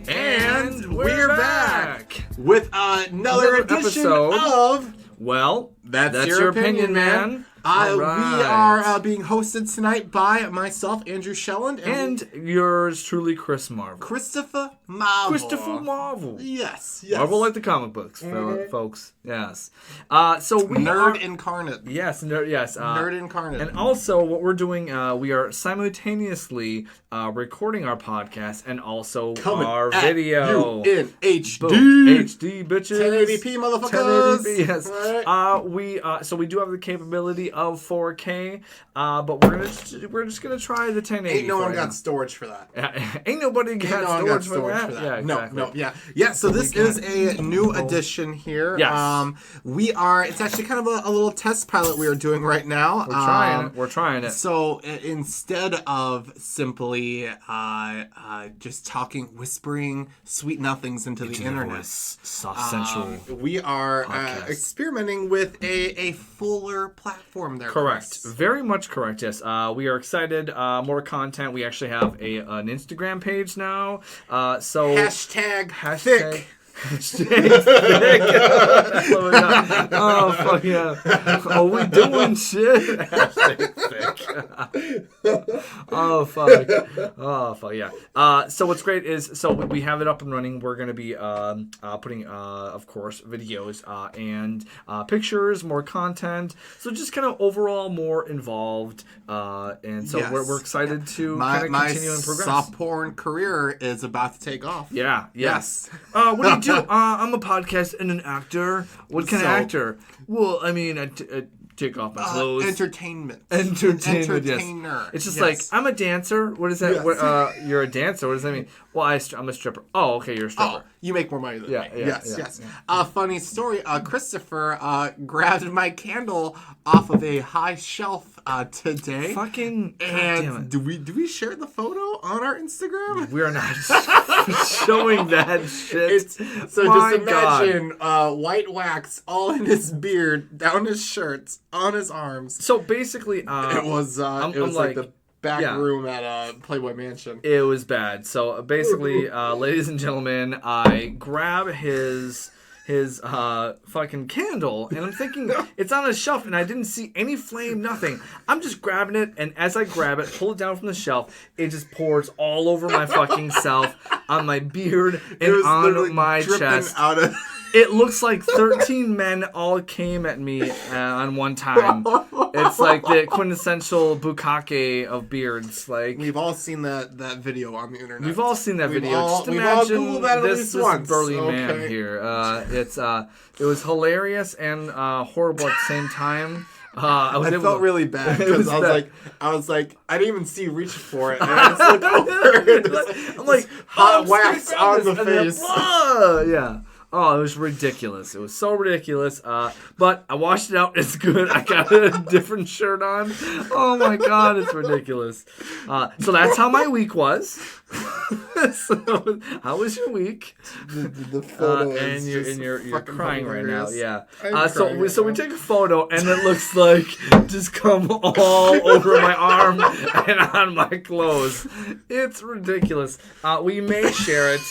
And we're back with another edition of Well, That's Your Opinion, man. All We right. are being hosted tonight by myself, Andrew Shelland, And yours truly, Chris Marvel. Christopher Marvel. Christopher Marvel. Yes. Marvel like the comic books, folks. Yes. So we Nerd are, incarnate. Yes, nerd. Yes. Nerd incarnate. And also, what we're doing, we are simultaneously recording our podcast and also Coming our at video you in HD. Boom. HD, bitches. 1080p, motherfuckers. 1080p, yes. Right. So we do have the capability of 4K, but we're just gonna try the 1080. Ain't no one for got now. storage for that. Ain't nobody got No one storage, got for storage that. for that. Yeah, exactly. Yeah. So this is a new addition here. Yes. It's actually kind of a little test pilot we are doing right now. We're trying it. So instead of simply just whispering sweet nothings into the internet, soft, sensual. we are podcast. experimenting with a fuller platform there. Correct. Chris. Very much correct, yes. We are excited. More content. We actually have an Instagram page now. So Hashtag Hashtag- thick. Hashtag thick. Oh, fuck yeah. Oh, we doing shit. Hashtag thick. Oh, fuck yeah. So what's great is, we have it up and running. We're going to be putting, of course, videos and pictures, more content. So just kind of overall more involved. And so Yes. we're excited to kind of My continue and progress. soft porn career is about to take off. Yeah. Yes. What do you do? I'm a podcast and an actor. What kind of So- actor? Well, I mean, I take off my clothes. Entertainment. Entertainment, Entertainer. yes. It's just Yes. like, I'm a dancer. What is that? Yes. What, you're a dancer. What does that mean? Well, I'm a stripper. Oh, okay, you're a stripper. Oh, you make more money than Yeah, me. yeah, Yes. yeah. Funny story. Christopher grabbed my candle off of a high shelf today. Fucking goddamn And it. do we share the photo on our Instagram? We are not showing that shit. So My just imagine white wax all in his beard, down his shirts, on his arms. So basically, It was I'm like the back yeah. room at Playboy Mansion. it was bad. So basically, ladies and gentlemen, I grab his fucking candle, and I'm thinking it's on a shelf, and I didn't see any flame, nothing. I'm just grabbing it, and as I grab it, pull it down from the shelf, it just pours all over my fucking self, on my beard, and literally on my dripping chest. out of. It looks like 13 men all came at me on one time. It's like the quintessential bukkake of beards. Like, We've all seen that video on the internet. we've all seen that We've video. all- Just we've all imagine Googled that at this least once. burly man Okay. here. It was hilarious and horrible at the same time. I felt really bad It because was I was like, I didn't even see reach for it. And I just looked over. And I'm like, hot oh, wax Steve on found the this, and then, face. yeah. Oh, it was ridiculous. It was so ridiculous. But I washed it out. It's good. I got a different shirt on. Oh my god, it's ridiculous. So that's how my week was. So, how was your week? the photo And is you're just you're fucking crying right now. hilarious. Yeah. I'm So crying we right now. take a photo, and it looks like just come all over my arm and on my clothes. It's ridiculous. We may share it.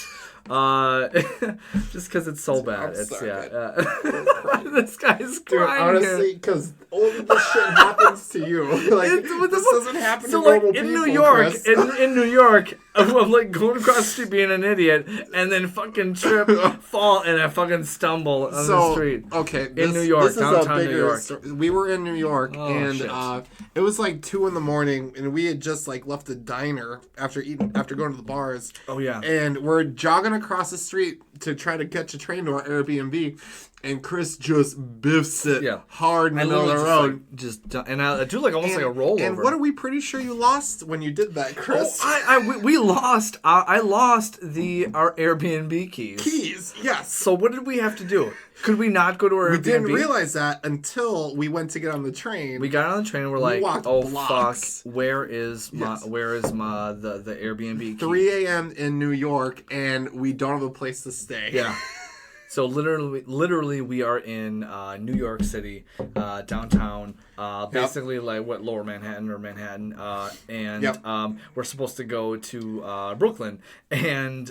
Just because it's so bad. I'm sorry, This guy's Dude, crying. honestly, because only this shit happens to you. Like, this doesn't happen So to like normal in people, New York, Chris. in New York, I'm like going across the street being an idiot, and then fucking trip, fall, and I fucking stumble on the street. Okay, in New York, this is a downtown New bigger York. story. We were in New York, Oh, and shit. it was like 2 a.m, and we had just like left the diner after going to the bars. Oh yeah. And we're jogging across the street to try to catch a train to our Airbnb, and Chris just biffs it hard in the middle of the road. And I do like almost like a rollover. And what are we pretty sure you lost when you did that, Chris? We lost. I lost our Airbnb keys. Keys, yes. So what did we have to do? Could we not go to our Airbnb? We didn't realize that until we went to get on the train. We got on the train and we're like, walked oh blocks. fuck, where is the Airbnb key? 3 a.m. in New York, and we don't have a place to stay. Yeah. So literally, we are in New York City, downtown. basically like what Lower Manhattan or Manhattan, and we're supposed to go to Brooklyn, and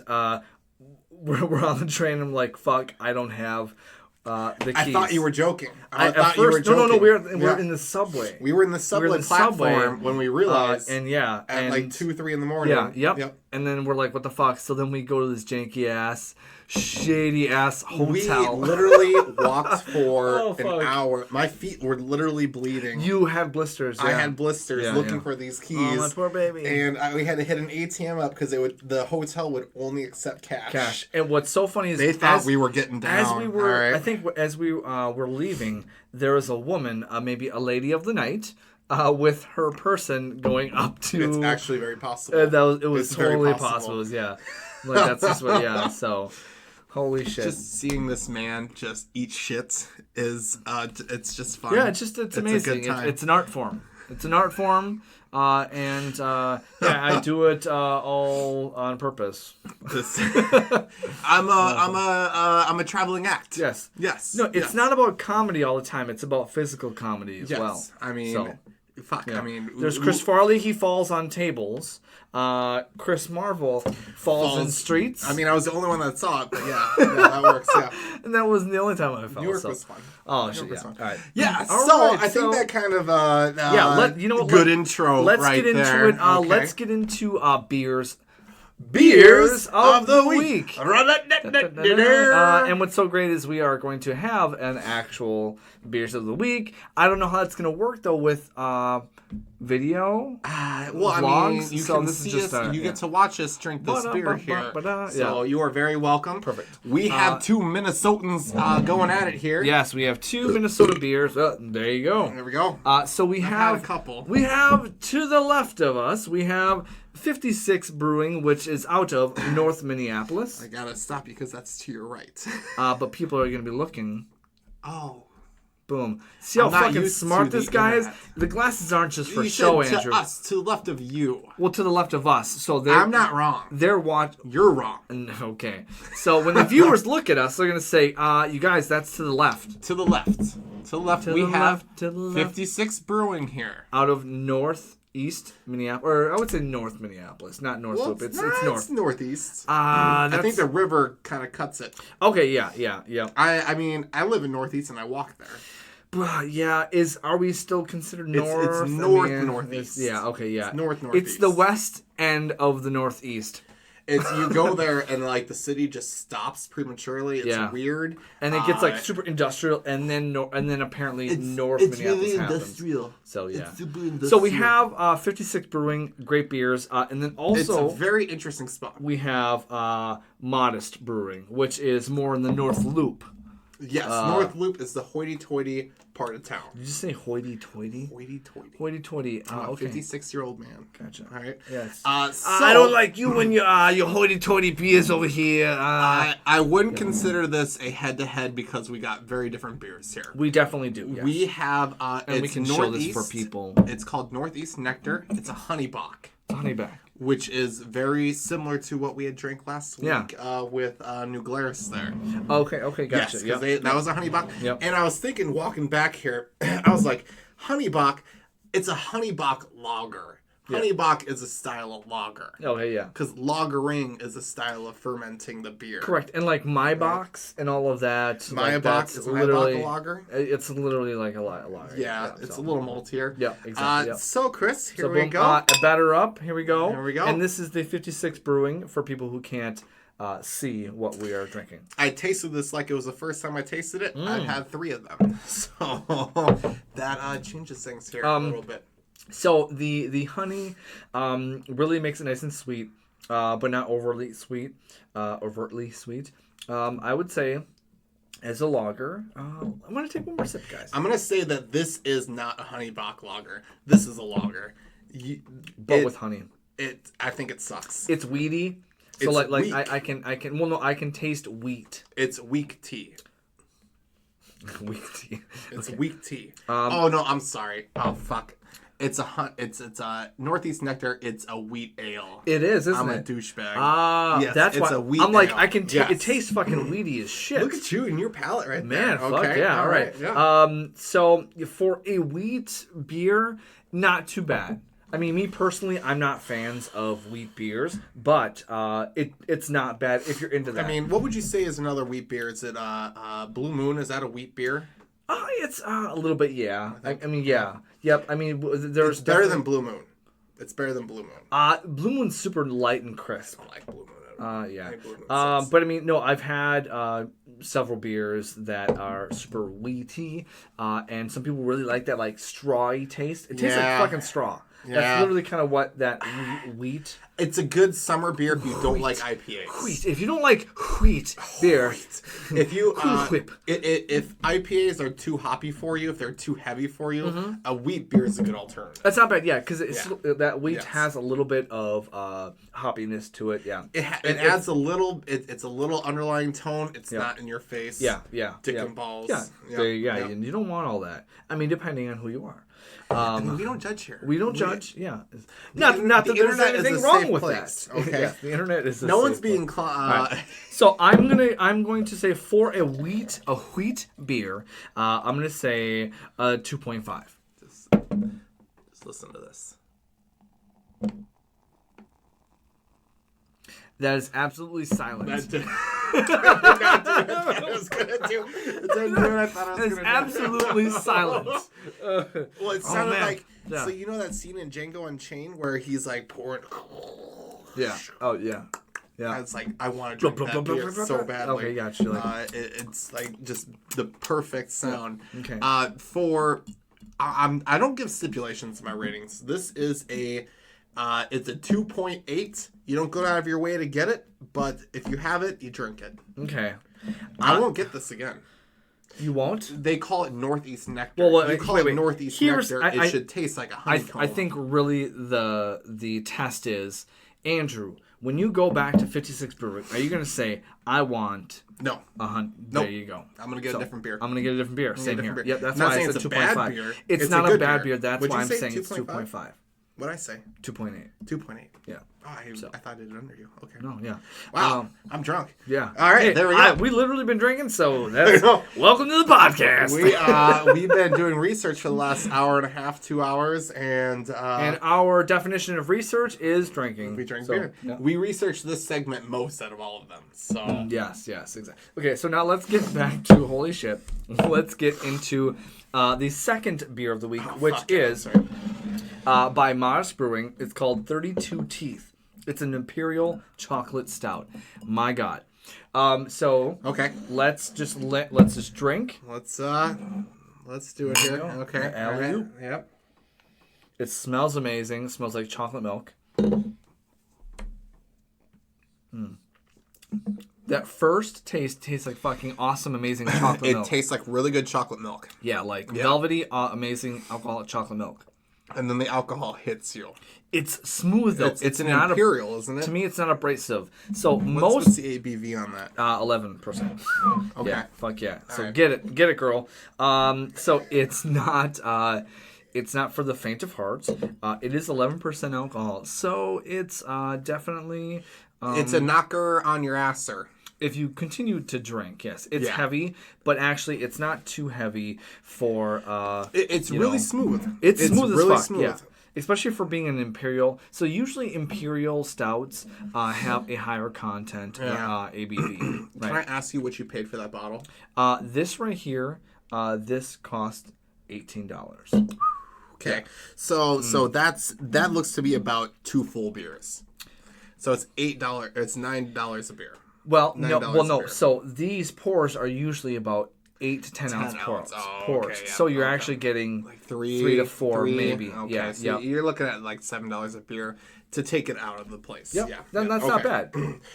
we're on the train. And I'm like, fuck, I don't have the keys. I thought you were joking. I thought you were joking. No, we're in the subway. We were in the subway platform when we realized. At like 2, 3 in the morning. Yeah. Yep. And then we're like, what the fuck? So then we go to this janky ass, shady ass hotel. We literally walked for an hour. My feet were literally bleeding. You had blisters. Yeah. I had blisters looking for these keys. Oh, my poor baby. And we had to hit an ATM up because the hotel would only accept cash. And what's so funny is they thought we were getting down. As we were, I think, as we were leaving, there was a woman, maybe a lady of the night. With her person going up to... It's actually very possible. It was totally possible. Yeah. Like, that's just what... So, holy shit. Just seeing this man just eat shit is... it's just fun. Yeah, it's amazing. It's an art form. It's an art form. I do it all on purpose. I'm a traveling act. Yes. Yes. No, it's not about comedy all the time. It's about physical comedy as well. I mean... Fuck, yeah. I mean... There's Chris Farley, he falls on tables. Chris Marvel falls in streets. I mean, I was the only one that saw it, but yeah that works, yeah. And that wasn't the only time I fell. New York was fun. Oh, shit, yeah. All right. Yeah, I think that kind of, you know what, good intro let's right get into there. it. Let's get into beers. Beers of the week. And what's so great is we are going to have an actual beers of the week. I don't know how that's going to work though with video. Vlogs. I mean, you can see us. You get to watch us drink this beer here. So you are very welcome. Perfect. We have 2 Minnesotans going at it here. Yes, we have 2 Minnesota beers. There you go. There we go. So we have a couple. We have to the left of us. We have 56 Brewing, which is out of North Minneapolis. I gotta stop you because that's to your right. But people are going to be looking. Oh. Boom. See how fucking smart this guy is? The glasses aren't just for show, Andrew. To us, to the left of you. Well, to the left of us. So I'm not wrong. You're wrong. Okay. So when the viewers look at us, they're going to say, you guys, that's to the left. To the left. To the left. We have 56 Brewing here. Out of Northeast Minneapolis, or I would say North Minneapolis, not North Loop. It's north. It's northeast. I think the river kind of cuts it. Okay, yeah. I mean, I live in northeast and I walk there. Yeah, are we still considered north? It's northeast. Yeah, okay, yeah. It's northeast. It's the west end of the northeast. You go there and like the city just stops prematurely. It's weird, and it gets like super industrial, and then apparently North Minneapolis really happens. Industrial. So yeah, it's super industrial. So we have 56 Brewing, great beers, and then also it's a very interesting spot. We have Modest Brewing, which is more in the North Loop. Yes, North Loop is the hoity-toity part of town. Did you say hoity-toity? Hoity-toity. Hoity-toity. I'm a 56-year-old man. Gotcha. All right. Yes. I don't like you when your hoity-toity beers over here. I wouldn't consider this a head-to-head because we got very different beers here. We definitely do. Yes. We have. And we can show this for people. It's called Northeast Nectar. It's a honey bock. Honeyback. Which is very similar to what we had drank last week with New Glarus there. Okay, gotcha. Yes, because that was a honey bock. Yep. And I was thinking, walking back here, I was like, honey bock, it's a honey bock lager. Honey bock is a style of lager. Okay, yeah. Because lagering is a style of fermenting the beer. Correct. And like my box and all of that. My box is literally a lager. It's literally like a lager. Yeah, it's a little maltier. Yeah, exactly. So Chris, here we go. Batter up. Here we go. Here we go. And this is the 56 Brewing for people who can't see what we are drinking. I tasted this like it was the first time I tasted it. I've had 3 of them. So that changes things here a little bit. So the honey really makes it nice and sweet, but not overtly sweet. I would say, as a lager, I'm going to take one more sip, guys. I'm going to say that this is not a honey bock lager. This is a lager. With honey. I think it sucks. It's weedy. So weak. I can taste wheat. It's weak tea. Weak tea. It's weak tea. Oh no, I'm sorry. Oh fuck. It's a Northeast Nectar. It's a wheat ale. It is, isn't I'm it? a douchebag. Yes, that's it's why a wheat I'm like, ale. I can it tastes fucking weedy as shit. Look at you and your palate right Man, there. fuck Okay. yeah. All right. Yeah. So for a wheat beer, not too bad. I mean, me personally, I'm not fans of wheat beers, but it's not bad if you're into that. I mean, what would you say is another wheat beer? Is it Blue Moon? Is that a wheat beer? It's a little bit, yeah. I mean, yeah. Yep. I mean, there's It's better than Blue Moon. It's better than Blue Moon. Blue Moon's super light and crisp. I like Blue Moon. Yeah. Blue Moon But I mean, no, I've had several beers that are super wheaty, and some people really like that like strawy taste. It tastes like fucking straw. Yeah. That's literally kind of what that wheat. It's a good summer beer if you don't like IPAs. Wheat. If you don't like wheat beer, if you if IPAs are too hoppy for you, if they're too heavy for you, a wheat beer is a good alternative. that's not bad. Yeah, because that wheat has a little bit of hoppiness to it. Yeah, it adds a little. It's a little underlying tone. It's not in your face. Yeah, dick and balls. Yeah, and you don't want all that. I mean, depending on who you are. And we don't judge here. We don't judge. Yeah, not that there's anything wrong with that. Okay, yeah, the internet is. No one's being. Right. So I'm going to say for a wheat beer, I'm gonna say 2.5. Just listen to this. That is absolutely silent. That did not do what I was gonna do. It didn't do what I thought I was gonna do. Absolutely silent. Well, it sounded like. Yeah. So you know that scene in Django Unchained where he's like pouring. Yeah. Oh yeah. Yeah. It's like I want to drink that beer so badly. Okay, gotcha. Like, it's like just the perfect sound. Okay. I don't give stipulations in my ratings. This is it's a 2.8. You don't go out of your way to get it, but if you have it, you drink it. Okay. I won't get this again. You won't? They call it Northeast Nectar. Well, you call it Northeast Nectar, it should taste like a honeycomb. I think really the test is, Andrew, when you go back to 56 Brewing, are you going to say, I want... No. Nope. There you go. I'm going to get a different beer. I'm going to get a different beer. Same here. Yep, that's why I said 2.5. It's not a bad beer. That's why I'm saying it's 2.5. What'd I say? 2.8. 2.8. Yeah. Oh, I thought I did it under you. Okay. No, yeah. Wow. I'm drunk. Yeah. All right. There we go. We literally been drinking, so that's welcome to the podcast. We've been doing research for the last hour and a half, 2 hours, and our definition of research is drinking. We drink beer. Yeah. We researched this segment most out of all of them. So yes, exactly. Okay, so now let's get back to holy shit. Let's get into the second beer of the week, which is by Modest Brewing. It's called 32 Teeth. It's an Imperial Chocolate Stout. My God. So okay, let's just drink. Let's do it here. Okay. Alley-oop. Yep. It smells amazing. It smells like chocolate milk. That first taste tastes like fucking awesome, amazing chocolate milk. It tastes like really good chocolate milk. Yeah, like velvety, amazing alcoholic chocolate milk. And then the alcohol hits you. It's smooth though. It's an Imperial, isn't it? To me, it's not abrasive. So what's the ABV on that? 11%. Okay. Yeah, fuck yeah. So right. get it, girl. So it's not for the faint of heart. It is 11% alcohol. So it's definitely. It's a knocker on your ass, sir. If you continue to drink, yes, it's heavy, but actually, it's not too heavy for. It's really smooth. It's smooth really as fuck. Smooth. Yeah. Especially for being an Imperial. So usually Imperial stouts have a higher content ABV. Right? Can I ask you what you paid for that bottle? This right here, this cost $18. Okay, yeah. So that looks to be about 2 full beers. So it's $8. It's $9 a beer. Well, no. So these pours are usually about 8 to 10 ounce pours. Okay, yeah, so you're actually getting like 3 to 4 maybe. Okay, yeah, so you're looking at like $7 a beer to take it out of the place. Yep. Yeah, that's not bad.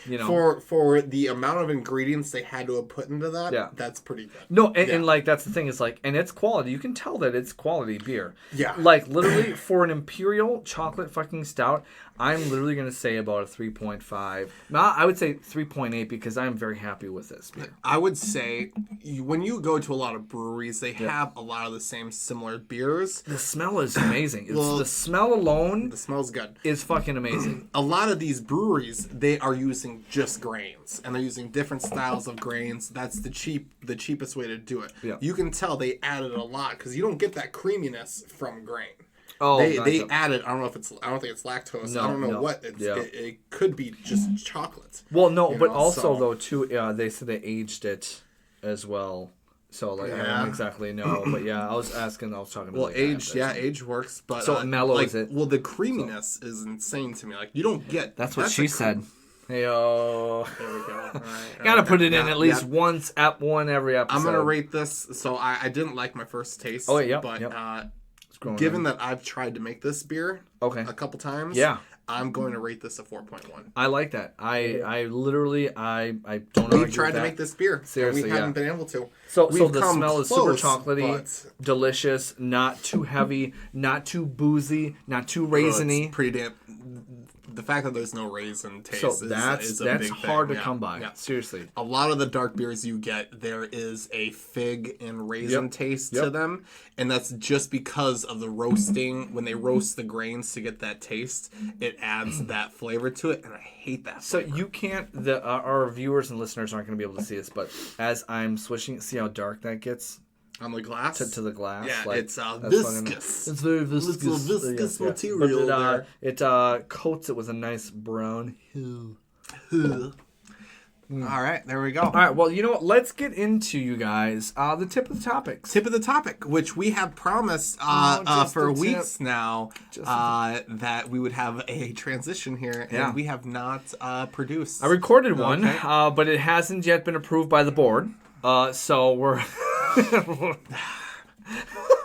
You know, for the amount of ingredients they had to have put into that, that's pretty good. No, and like that's the thing is like, and it's quality. You can tell that it's quality beer. Yeah. Like literally for an Imperial chocolate fucking stout, I'm literally gonna say about a 3.5. I would say 3.8 because I'm very happy with this beer. I would say when you go to a lot of breweries, they have a lot of the same similar beers. beers. The smell is amazing. The smell alone. The smell's good. Is fucking amazing. A lot of these breweries, they are using just grains, and they're using different styles of grains. That's the cheapest way to do it. Yeah. You can tell they added a lot because you don't get that creaminess from grain. Oh, they added. I don't think it's lactose. No, I don't know what. It could be just chocolate. Well, no, but also though too, they said they aged it as well. So I don't exactly know, but I was talking about. Well, age works, but so it mellows it. Well, the creaminess is insane to me. Like you don't get. That's what she said. Hey-o. There we go. All right. Gotta put it in at least once at one every episode. I'm gonna rate this. So I didn't like my first taste. Oh yeah. But given that I've tried to make this beer a couple times, I'm going to rate this a 4.1. I like that. I literally don't argue. We've tried to make this beer. Seriously, we haven't been able to. So the smell is super chocolatey, delicious, not too heavy, not too boozy, not too raisiny. It's pretty damn. The fact that there's no raisin taste is a that's big hard thing. to come by. Yeah. Seriously. A lot of the dark beers you get, there is a fig and raisin taste to them. And that's just because of the roasting. When they roast the grains to get that taste, it adds that flavor to it. And I hate that flavor. So you can't, our viewers and listeners aren't going to be able to see this, but as I'm swishing, see how dark that gets? On the glass? To the glass. Yeah, it's viscous. It's very viscous. Little viscous material but it coats it with a nice brown hue. All right, there we go. All right, well, you know what? Let's get into, you guys, the tip of the topics. Tip of the topic, which we have promised for weeks now that we would have a transition here, and we have not produced. I recorded one, but it hasn't yet been approved by the board. So we're...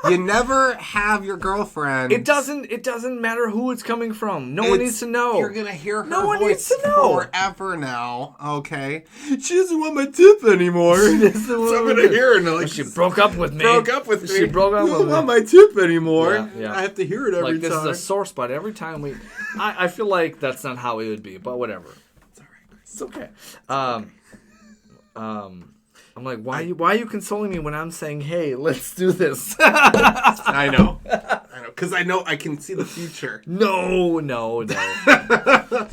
You never have your girlfriend. It doesn't matter who it's coming from. No one needs to know. You're gonna hear her no one voice needs to know. forever now. Okay, she doesn't want my tip anymore. So I'm gonna hear her. Like, she broke up with me. She broke up with me. You don't want my tip anymore. Yeah. I have to hear it every time. This is a sore spot every time we. I feel like that's not how it would be, but whatever. It's all right, Chris. It's okay. I'm like, why are you consoling me when I'm saying, hey, let's do this? I know. Because I can see the future. No. You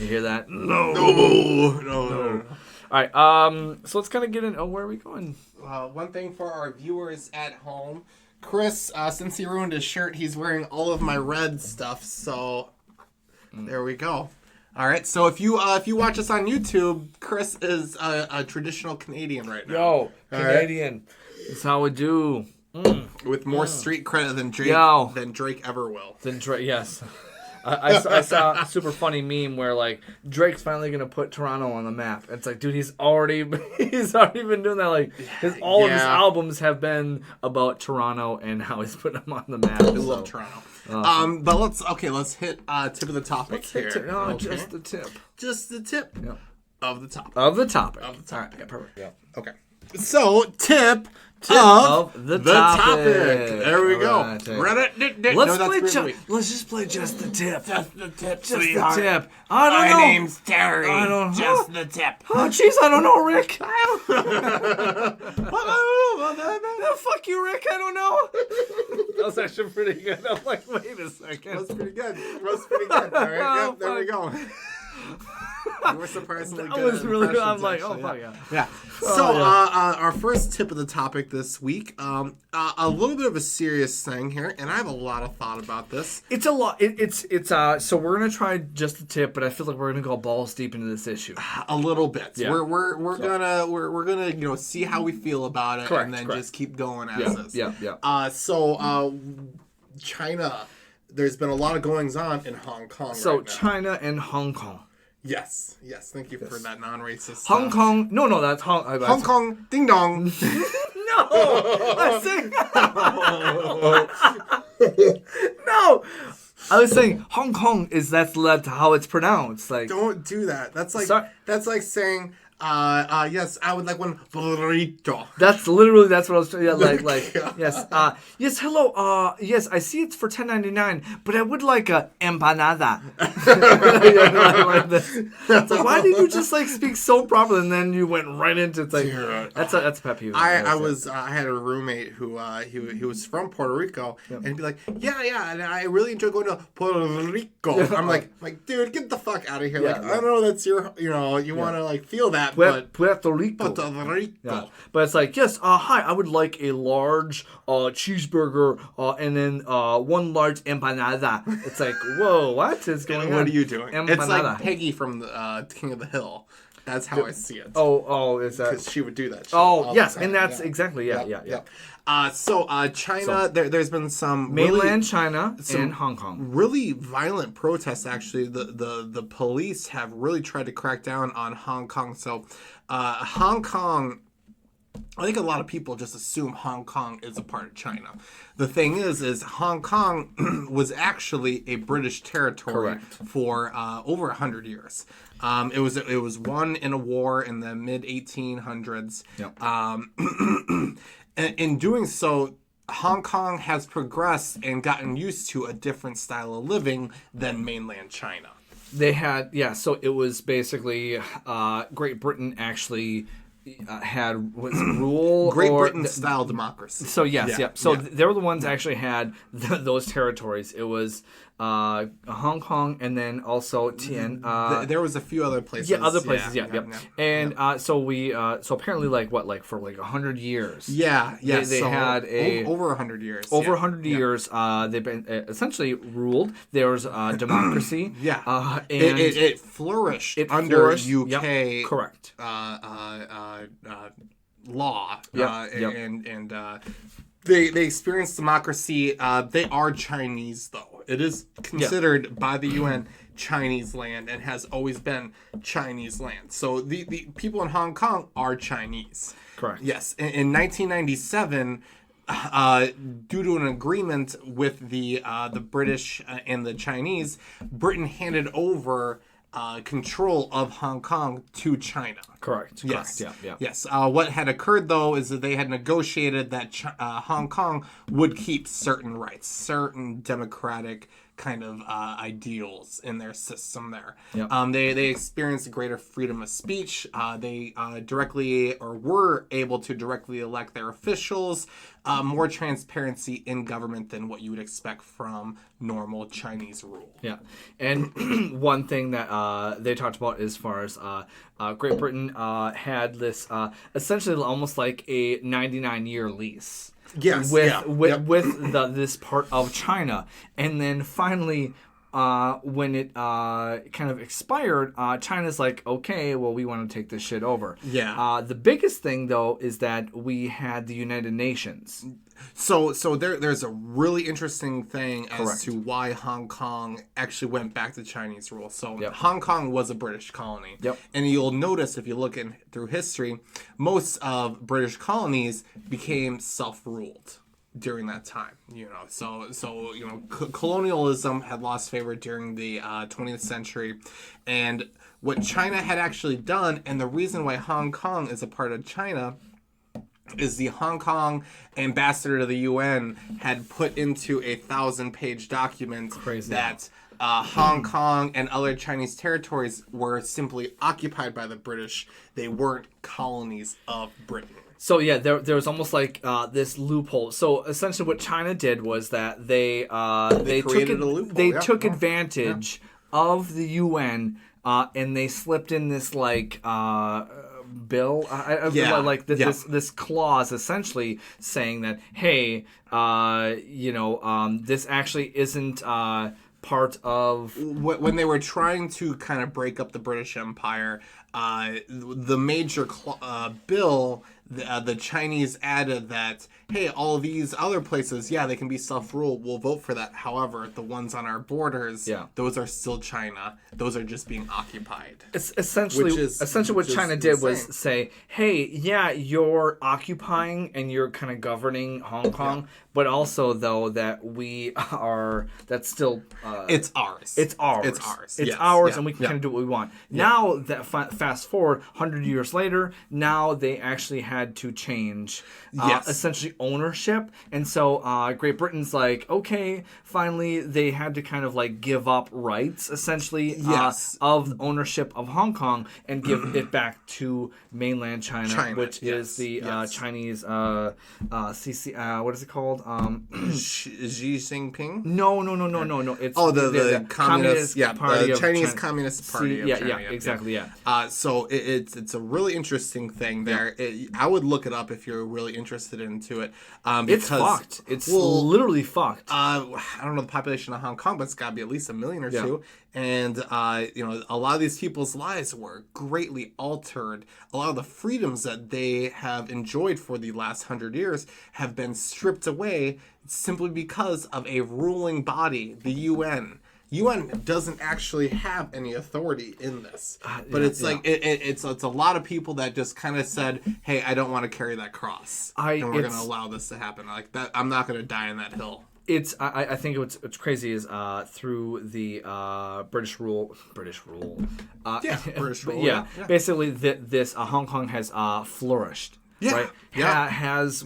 hear that? No. All right. So let's kind of get in. Oh, where are we going? One thing for our viewers at home. Chris, since he ruined his shirt, he's wearing all of my red stuff. So there we go. All right, so if you watch us on YouTube, Chris is a traditional Canadian right now. Yo, Canadian. Right? That's how we do. With more street credit than Drake ever will. Yes. I saw a super funny meme where like Drake's finally gonna put Toronto on the map. It's like, dude, he's already been doing that. Like all of his albums have been about Toronto and how he's putting them on the map. I love Toronto. But let's hit tip of the topic here. Just the tip. Just the tip of the topic. Of the topic. Of the topic. All right, perfect. Yeah. Okay. So tip of the topic. There we go. Right. Let's just play just the tip. Just the tip. Just the tip. I don't know. My name's Terry. I don't know. Just the tip. Oh jeez, I don't know, Rick. Fuck you, Rick. I don't know. That was actually pretty good. I'm like, wait a second. That's pretty good. All right. Yep, there we go. You were surprisingly good. I'm like, oh my god. Yeah. So our first tip of the topic this week, a little bit of a serious thing here, and I have a lot of thought about this. It's a lot. It's so we're gonna try just the tip, but I feel like we're gonna go balls deep into this issue. A little bit. Yeah. We're gonna see how we feel about it, and then just keep going as is. Yeah. China. There's been a lot of goings on in Hong Kong. So right now. China and Hong Kong. Yes. Thank you for that non-racist. Hong Kong. No, that's Hong Kong. Ding dong. No, I'm saying. No, I was saying Hong Kong that's how it's pronounced. Like, don't do that. That's like saying Yes, I would like one burrito. That's literally what I was trying. Yeah, like yes. Yes, hello. Yes, I see it's for $10.99, but I would like a empanada. Like this. It's like, why did you just like speak so properly and then you went right into it's like that's a pet peeve. I had a roommate who he was from Puerto Rico, and he'd be like, yeah, and I really enjoy going to Puerto Rico. I'm like, dude, get the fuck out of here. Like, I don't know that's your, you want to like feel that, but Puerto Rico. Yeah. But it's like, yes, hi, I would like a large cheeseburger and then one large empanada. It's like, whoa, what is going on? What are you doing? Empanada. It's like Peggy from the King of the Hill. That's how I see it. Oh, is that? Because she would do that shit. Oh, yes, and that's exactly, yeah. So China, there's been some mainland China and Hong Kong. Really violent protests. Actually, the police have really tried to crack down on Hong Kong. So, Hong Kong. I think a lot of people just assume Hong Kong is a part of China. The thing is Hong Kong was actually a British territory for over 100 years. It was won in a war in the mid 1800s. Yep. In doing so, Hong Kong has progressed and gotten used to a different style of living than mainland China. They had, so it was basically Great Britain actually had rule. Great Britain style democracy. So yes, So they were the ones that actually had those territories. It was Hong Kong and then also Tian. There was a few other places. Yeah, other places. And so apparently for 100 years. They had over 100 years. Over 100 years, they've been essentially ruled. There was democracy. And it flourished under UK. Correct. Law. And they experienced democracy. They are Chinese, though. It is considered by the UN Chinese land and has always been Chinese land. So the people in Hong Kong are Chinese. Correct. Yes. In 1997, due to an agreement with the British and the Chinese, Britain handed over control of Hong Kong to China. Correct. Yes. Yeah. Yes. What had occurred, though, is that they had negotiated that Hong Kong would keep certain rights, certain democratic kind of ideals in their system there. Yep. They experienced greater freedom of speech. They directly or were able to directly elect their officials. More transparency in government than what you would expect from normal Chinese rule. Yeah. And one thing that they talked about as far as Great Britain had this essentially almost like a 99-year lease. Yes. With this part of China. And then finally, when it kind of expired, China's like, okay, well, we want to take this shit over. Yeah. The biggest thing, though, is that we had the United Nations. So there's a really interesting thing as to why Hong Kong actually went back to Chinese rule. So Hong Kong was a British colony. Yep. And you'll notice if you look through history, most of British colonies became self-ruled during that time, so colonialism had lost favor during the 20th century, and what China had actually done, and the reason why Hong Kong is a part of China, is the Hong Kong ambassador to the UN had put into a 1,000-page document that Hong Kong and other Chinese territories were simply occupied by the British. They weren't colonies of Britain. So there was almost like this loophole. So essentially, what China did was that they took advantage of the UN and they slipped in this bill, this clause essentially saying that this actually isn't part of when they were trying to kind of break up the British Empire. The major bill, the Chinese added that, hey, all of these other places, yeah, they can be self-ruled. We'll vote for that. However, the ones on our borders, those are still China. Those are just being occupied. It's essentially what China did was say, hey, yeah, you're occupying and you're kind of governing Hong Kong, but also though that's still it's ours. It's ours. It's ours. It's ours, and we can kind of do what we want. Now that fast forward 100 years later, now they actually had to change essentially ownership, and so Great Britain's like, okay, finally they had to kind of like give up rights essentially of ownership of Hong Kong and give it back to mainland China which is the Chinese CC what is it called? Xi Jinping? No. It's the communist party of Chinese China. Communist Party of China. Exactly. So it's a really interesting thing there. I would look it up if you're really interested into it. It's fucked. It's literally fucked. I don't know the population of Hong Kong, but it's got to be at least 1 million or two. And a lot of these people's lives were greatly altered. A lot of the freedoms that they have enjoyed for the last 100 years have been stripped away simply because of a ruling body, the UN. UN doesn't actually have any authority in this, but it's a lot of people that just kind of said, "Hey, I don't want to carry that cross, and we're going to allow this to happen." Like that, I'm not going to die on that hill. I think what's crazy is through the British rule. British rule. Basically, this Hong Kong has flourished. Right? Has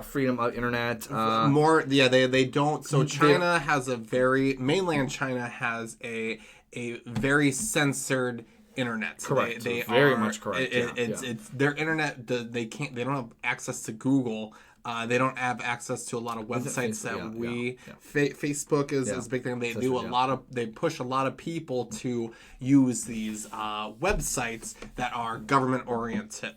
freedom of internet. They don't. So China has mainland China has a very censored internet. Correct. They very are, much correct. It's their internet. They don't have access to Google. They don't have access to a lot of websites that we. Facebook is a big thing. They do they push a lot of people to use these websites that are government oriented.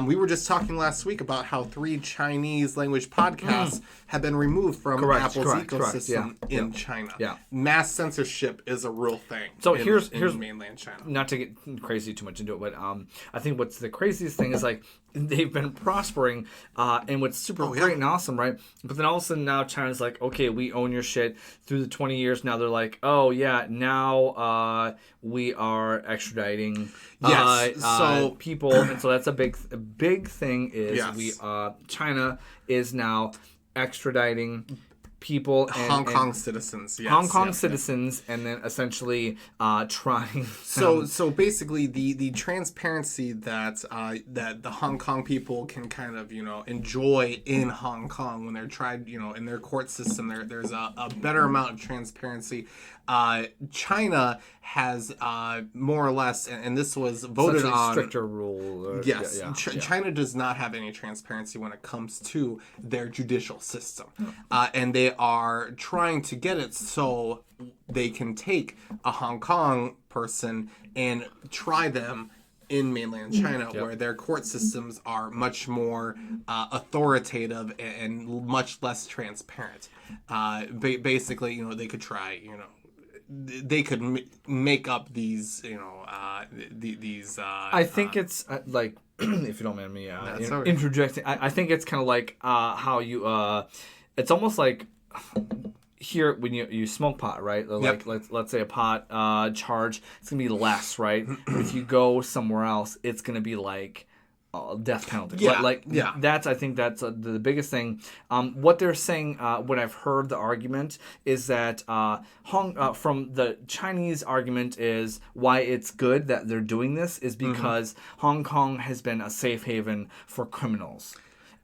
We were just talking last week about how 3 Chinese language podcasts have been removed from Apple's ecosystem in China. Mass censorship is a real thing. So here's mainland China. Not to get crazy too much into it, but I think what's the craziest thing is like they've been prospering and what's super great and awesome, right? But then all of a sudden now China's like, okay, we own your shit through the 20 years. Now they're like, oh yeah, now we are extraditing people, and so that's a big thing is China is now extraditing people Hong Kong citizens. Hong Kong citizens, and then essentially trying. So basically, the transparency that the Hong Kong people can kind of enjoy in Hong Kong when they're tried in their court system, there's a better amount of transparency. China has more or less, and this was voted on, stricter rule. China does not have any transparency when it comes to their judicial system, and they are trying to get it so they can take a Hong Kong person and try them in mainland China, where their court systems are much more authoritative and much less transparent. Basically, they could try, they could make up these, these. I think it's like, if you don't mind me interjecting, I think it's kind of like how you. It's almost like here when you smoke pot, right? Like let's say a pot charge, it's gonna be less, right? If you go somewhere else, it's gonna be like death penalty. I think that's the biggest thing. What they're saying, what I've heard the argument is that from the Chinese argument is why it's good that they're doing this is because Hong Kong has been a safe haven for criminals.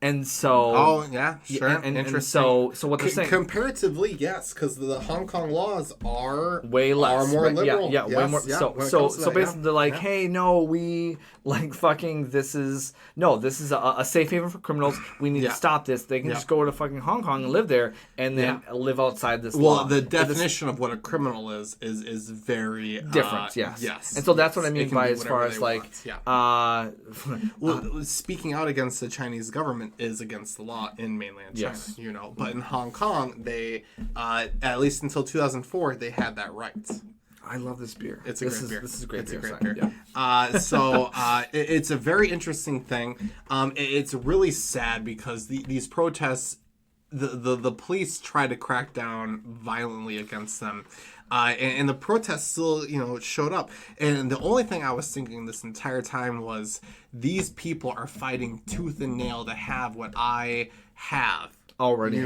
And so, sure. And so what they're saying, comparatively, yes, because the Hong Kong laws are way less, more liberal. Way more. So basically, they're like, hey, no, we like fucking. This is a safe haven for criminals. We need to stop this. They can just go to fucking Hong Kong and live there, and then live outside this law. Well, the definition of what a criminal is very different. Yes. And so that's what I mean by as far as like, speaking out against the Chinese government is against the law in mainland China, but in Hong Kong they at least until 2004 they had that right. I love this beer. It's a great beer. This is a great it's beer. a great Sorry. beer. Yeah. It's a very interesting thing. It's really sad because these protests, the police try to crack down violently against them. And the protests still, showed up. And the only thing I was thinking this entire time was these people are fighting tooth and nail to have what I have. Already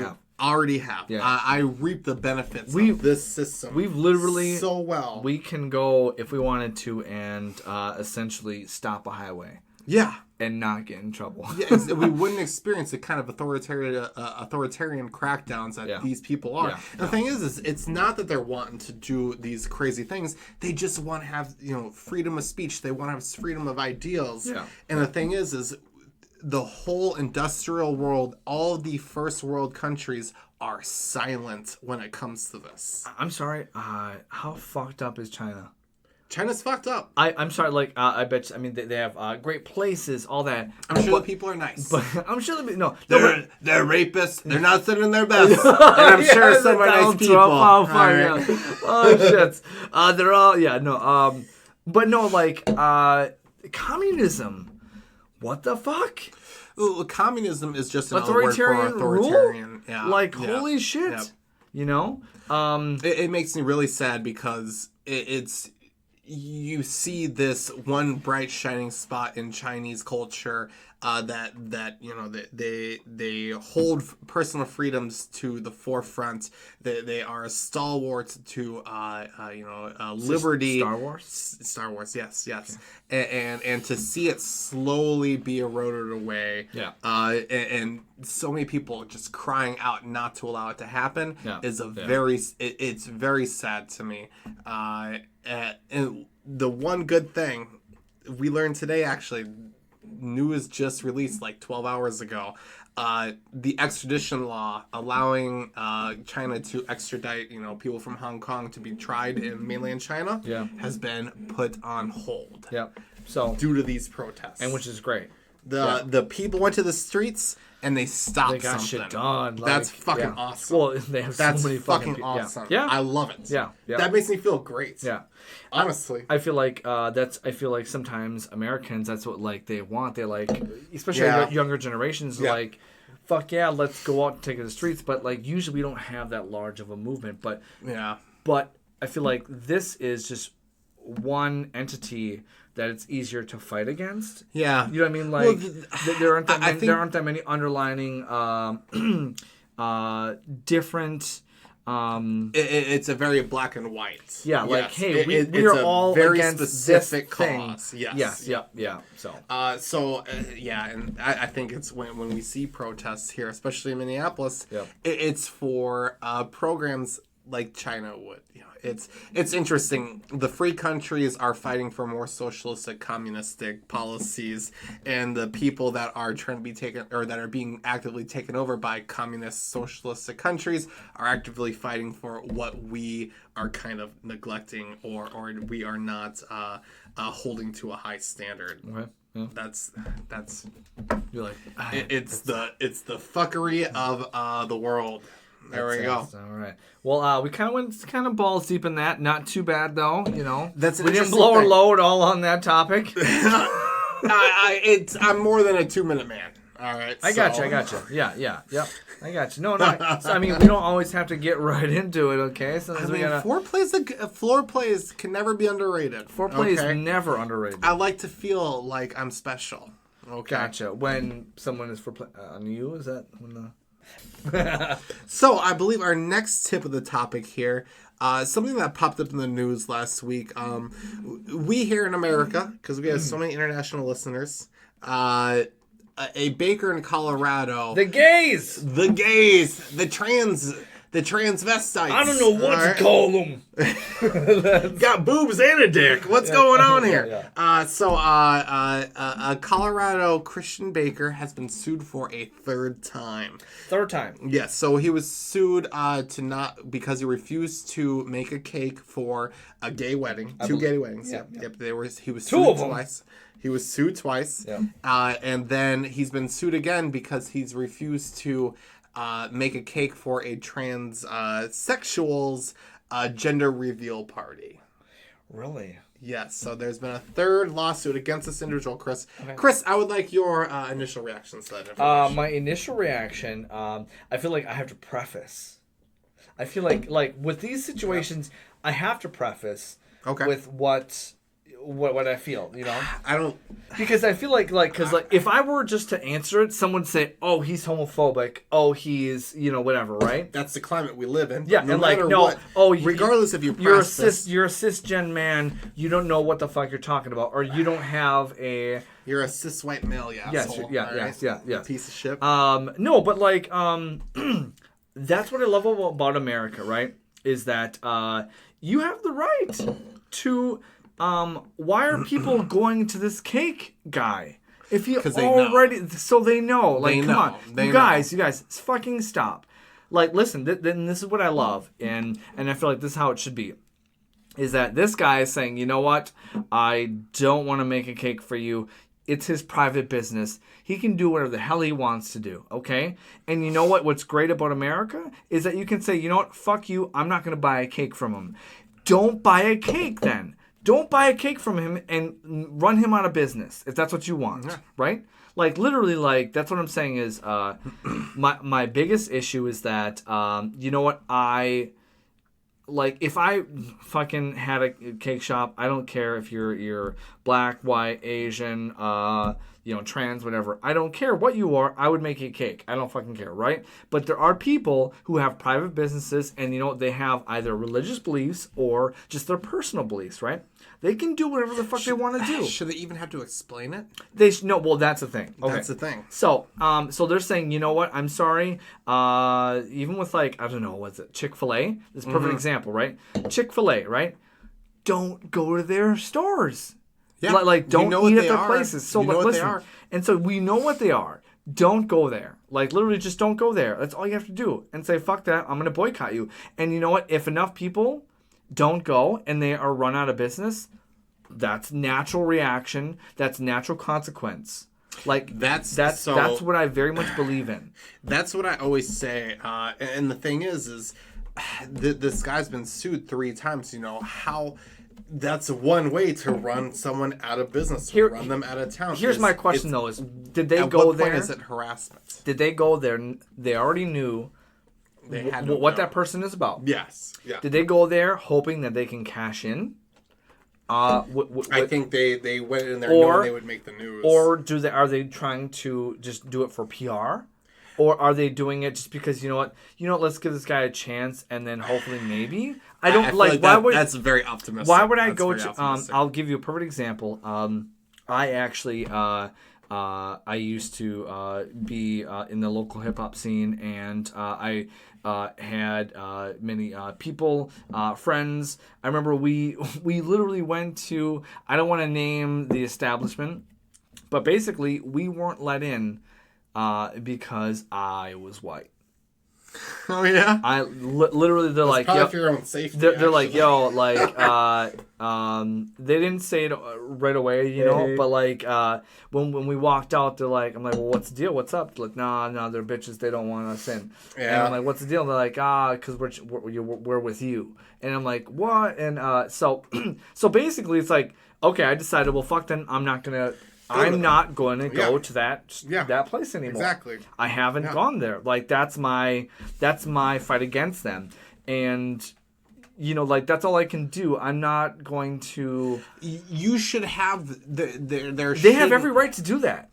have. Yeah. I reap the benefits of this system. We've literally so well. We can go if we wanted to and essentially stop a highway. Yeah. And not get in trouble. Yeah, we wouldn't experience the kind of authoritarian crackdowns that these people are. Yeah. And the thing is it's not that they're wanting to do these crazy things. They just want to have freedom of speech. They want to have freedom of ideals. Yeah. And the thing is the whole industrial world, all the first world countries are silent when it comes to this. I'm sorry. How fucked up is China? China's fucked up. I'm sorry. Like I bet. I mean, they have great places, all that. I'm sure the people are nice. But I'm sure they're rapists. They're not sitting their best. And I'm sure some are nice people. Oh shit. They're all but no, like communism. What the fuck? Well, communism is just another word for authoritarian. Rule? Yeah. Like holy shit. Yep. It makes me really sad because it's you see this one bright shining spot in Chinese culture that they hold personal freedoms to the forefront. They are stalwarts to liberty. Star Wars, yes. Okay. And to see it slowly be eroded away. Yeah. And so many people just crying out not to allow it to happen is it's very sad to me. And the one good thing we learned today, actually, news just released like 12 hours ago, the extradition law allowing China to extradite people from Hong Kong to be tried in mainland China has been put on hold. Yeah. So due to these protests, and which is great. The people went to the streets and they stopped. They got something. shit done. That's fucking awesome. Well, they have That's so many fucking awesome. Yeah. I love it. Yeah. That makes me feel great. Yeah. Honestly, I feel like sometimes Americans, that's what like they want. They like, especially younger generations, like, fuck yeah, let's go out and take to the streets. But like usually we don't have that large of a movement. But I feel like this is just one entity that it's easier to fight against. Yeah, you know what I mean. Like there aren't that many underlining different. It's a very black and white. Yeah, like hey, we are all very against specific this cause. Thing. Yes. Yeah. So, and I think it's when we see protests here, especially in Minneapolis, it's for programs like China would. It's interesting. The free countries are fighting for more socialistic, communistic policies, and the people that are trying to be taken or that are being actively taken over by communist, socialistic countries are actively fighting for what we are kind of neglecting or we are not holding to a high standard. Okay. Yeah. That's you're like it's the fuckery of the world. There we go. All right. Well, we kind of went balls deep in that. Not too bad though. That's we didn't blow our load all on that topic. I'm more than a 2-minute man. All right. I got you. Yeah. I got you. No. So, I mean, we don't always have to get right into it. Okay. So foreplays can never be underrated. Foreplay is never underrated. I like to feel like I'm special. Okay. Gotcha. When someone is foreplay on you, is that when the So I believe our next tip of the topic here, something that popped up in the news last week. We here in America, because we have so many international listeners, a baker in Colorado. The gays, the transvestites. I don't know what to call them. Got boobs and a dick. What's going on here? A Colorado Christian baker has been sued for a third time. Yes. So he was sued because he refused to make a cake for a gay wedding. Two gay weddings. Yep. He was sued twice. He was sued twice. Yeah. And then he's been sued again because he's refused to make a cake for a transsexual's gender reveal party. Really? Yes, so there's been a third lawsuit against this individual, Chris. Okay. Chris, I would like your initial reactions to that information. My initial reaction, I feel like I have to preface. I feel like with these situations, I have to preface with what I feel, you know? I don't... Because I feel like if I were just to answer it, someone would say, "Oh, he's homophobic. Oh, he's, you know, whatever," right? That's the climate we live in. Yeah, no and matter like, no, what, oh, regardless if you're a cisgen man, you don't know what the fuck you're talking about, or you don't have a... You're a cis white male, you asshole. Yes. Piece of shit. No, but like, that's what I love about America, right? Is that you have the right to... why are people going to this cake guy? If you already... Know. So they know. Like, come on. You guys, fucking stop. Like, listen, then this is what I love, and I feel like this is how it should be. Is that this guy is saying, you know what? I don't want to make a cake for you. It's his private business. He can do whatever the hell he wants to do, okay? And you know what? What's great about America is that you can say, you know what? Fuck you. I'm not going to buy a cake from him. Don't buy a cake then. Don't buy a cake from him and run him out of business if that's what you want, right? Like, literally, like, that's what I'm saying is my biggest issue is that, you know what, like, if I fucking had a cake shop, I don't care if you're black, white, Asian, you know, trans, whatever. I don't care what you are. I would make a cake. I don't fucking care, right? But there are people who have private businesses and, you know, they have either religious beliefs or just their personal beliefs, right? They can do whatever the fuck they want to do. Should they even have to explain it? No, well, that's the thing. Okay. That's the thing. So, so they're saying, you know what? I'm sorry. Even with, like, I don't know, what's it? Chick-fil-A? This is a perfect example, right? Chick-fil-A, right? Don't go to their stores. Yeah. Like don't eat at their places. So, like, listen. And so we know what they are. Don't go there. Like, literally just don't go there. That's all you have to do. And say, fuck that. I'm going to boycott you. And you know what? If enough people don't go and they are run out of business, that's natural reaction. That's natural consequence. Like, that's what I very much believe in. That's what I always say. And the thing is this guy's been sued 3 times. You know, how... That's one way to run someone out of business, run them out of town. Here's my question, though, is did they go there? At what point is it harassment? Did they go there? They already knew what that person is about. Yes. Yeah. Did they go there hoping that they can cash in? I think they went in there knowing they would make the news. Or are they trying to just do it for PR? Or are they doing it just because, you know what, let's give this guy a chance and then hopefully maybe? I don't like why would that's very optimistic. Why would I go to I'll give you a perfect example. I actually I used to be in the local hip hop scene, and I had many people, friends. I remember we literally went to, I don't want to name the establishment, but basically we weren't let in because I was white. Oh yeah. Literally they're like, yo, for your own safety. They're like, yo, like, they didn't say it right away, you know, but like, when we walked out, they're like, I'm like, well, what's the deal? What's up? They're like, nah, they're bitches. They don't want us in. Yeah. And I'm like, what's the deal? And they're like, because we're with you. And I'm like, what? And so basically, it's like, okay, I decided, well, fuck, then I'm not going to go to that place anymore. Exactly. I haven't gone there. Like, that's my fight against them. And, you know, like, that's all I can do. I'm not going to... You should have They have every right to do that.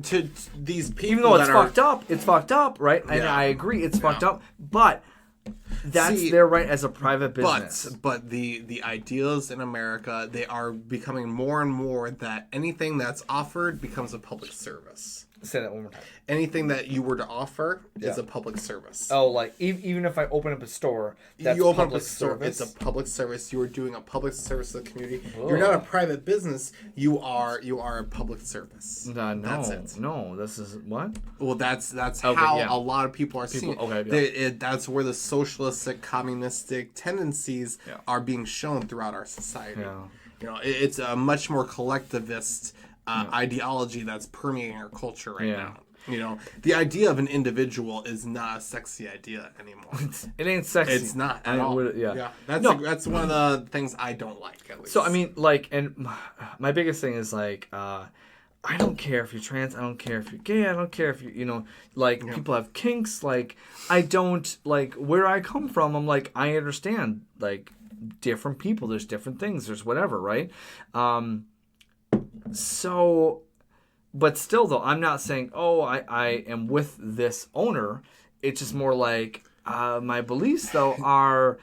To these people, even though it's fucked up, right? And I agree, it's fucked up. But... That's their right as a private business. But the ideals in America, they are becoming more and more that anything that's offered becomes a public service. Say that one more time. Anything that you were to offer is a public service. Oh, like even if I open up a store, that's you open public up a store, service. It's a public service. You are doing a public service to the community. Whoa. You're not a private business. You are a public service. No, that's it. No, this is what? Well, that's how a lot of people are seeing. That's where the socialistic, communistic tendencies are being shown throughout our society. Yeah. You know, it's a much more collectivist ideology that's permeating our culture right now. You know, the idea of an individual is not a sexy idea anymore. It ain't sexy. It's not at all. Yeah. That's one of the things I don't like, at least. So, I mean, like, and my biggest thing is, like, I don't care if you're trans. I don't care if you're gay. I don't care if you know, like, people have kinks. Like, I don't, like, where I come from, I'm like, I understand, like, different people. There's different things. There's whatever, right? So, but still, though, I'm not saying, oh, I am with this owner. It's just more like, my beliefs, though, are...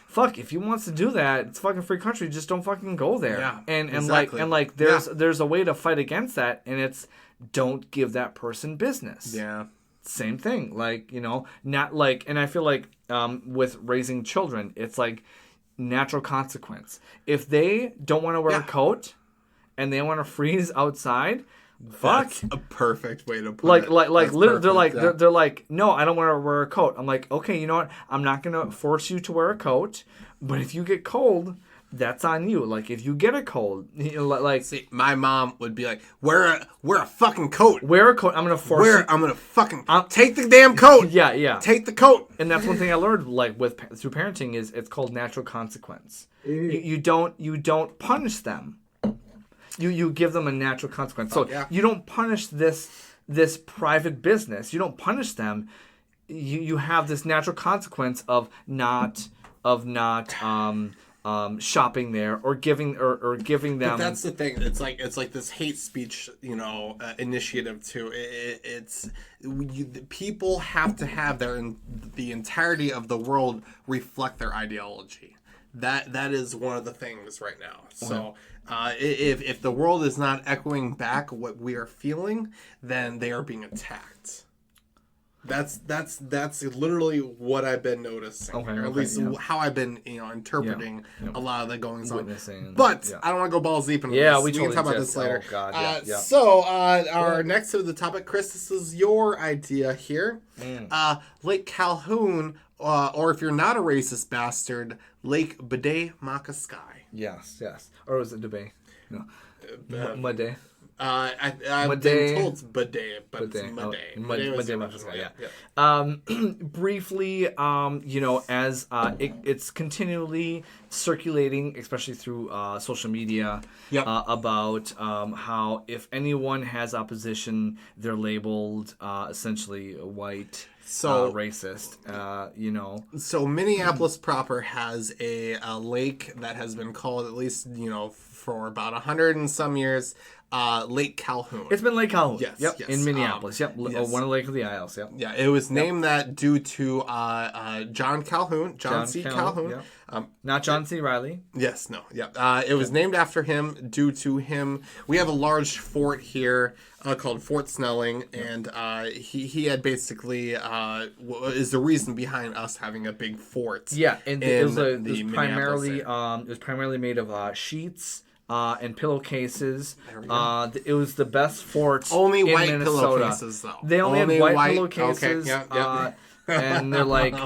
Fuck, if he wants to do that, it's a fucking free country. Just don't fucking go there. Yeah, and exactly. like there's a way to fight against that, and it's don't give that person business. Yeah. Same thing. Like, you know, not like, and I feel like with raising children, it's like natural consequence. If they don't want to wear a coat and they want to freeze outside, fuck. That's a perfect way to put like, it. Like, literally, they're like, yeah. they're like, no, I don't want to wear a coat. I'm like, okay, you know what? I'm not gonna force you to wear a coat, but if you get cold, that's on you. Like, if you get a cold, you know, like, See, my mom would be like, wear a fucking coat. wear a coat. I'm gonna force you. I'm gonna fucking take the damn coat. Yeah. Take the coat. And that's one thing I learned, like through parenting, is it's called natural consequence. You don't punish them. You give them a natural consequence. So you don't punish this private business. You don't punish them. You have this natural consequence of not shopping there or giving them. But that's the thing. It's like this hate speech, initiative too. People have to have the entirety of the world reflect their ideology. That is one of the things right now. So if the world is not echoing back what we are feeling, then they are being attacked. That's literally what I've been noticing, or at least how I've been interpreting a lot of the goings on. But I don't want to go balls deep into this. We can talk about this later. Oh God, So our next to the topic, Chris, this is your idea here. Lake Calhoun, or if you're not a racist bastard, Lake Bde-Maka-Sky. Yes. Or was it Debay? No. Made. I've been told it's bidet, but it's Made. Briefly, as it's continually circulating, especially through social media, about how if anyone has opposition, they're labeled essentially white. So racist, So Minneapolis proper has a lake that has been called, at least for about 100 and some years, Lake Calhoun. It's been Lake Calhoun. Yes. In Minneapolis. One of Lake of the Isles. Yep. Yeah, it was named that due to John Calhoun, John C. Calhoun. Yep. Not John C. Riley. Yes, no. Yeah. It was named after him due to him. We have a large fort here called Fort Snelling, and he had basically is the reason behind us having a big fort. Yeah, and it was primarily made of sheets. And pillowcases. It was the best fort only in white Minnesota. Pillowcases, though. They only had white pillowcases. Okay. And they're like,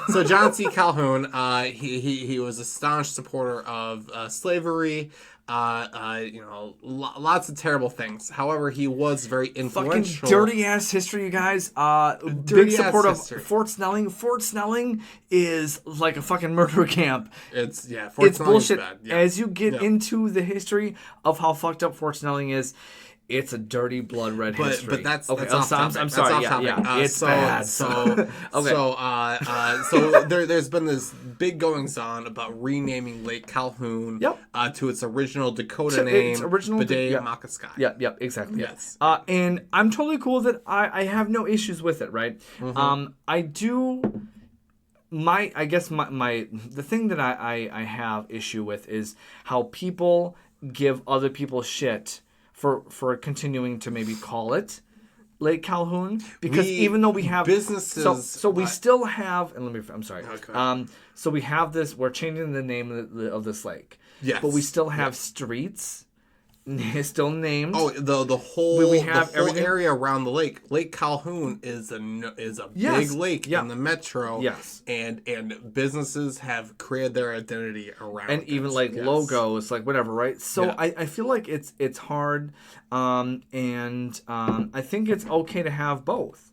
So John C. Calhoun, he was a staunch supporter of slavery. Lots of terrible things. However, he was very influential. Fucking dirty ass history, you guys. Big support of Fort Snelling. Fort Snelling is like a fucking murder camp. It's bullshit. Bad. Yeah. As you get into the history of how fucked up Fort Snelling is, it's a dirty blood red history. But that's okay. Off topic. I'm sorry. It's bad. So there's been this big goings on about renaming Lake Calhoun to its original Dakota name, Bde-Maka-Sky. Yep, exactly. Yes. And I'm totally cool that I have no issues with it, right? Mm-hmm. I do. The thing that I have issue with is how people give other people shit for continuing to maybe call it Lake Calhoun, because even though we have businesses, so we still have, and I'm sorry. Okay. So we have this. We're changing the name of this lake. Yes. But we still have streets still named. Oh, the whole We have the whole everything. area around the lake. Lake Calhoun is a Yes. big lake Yeah. in the metro. Yes. and businesses have created their identity around And it. even like Yes. logos, like whatever, right? So Yeah. I feel like it's hard, and I think it's okay to have both.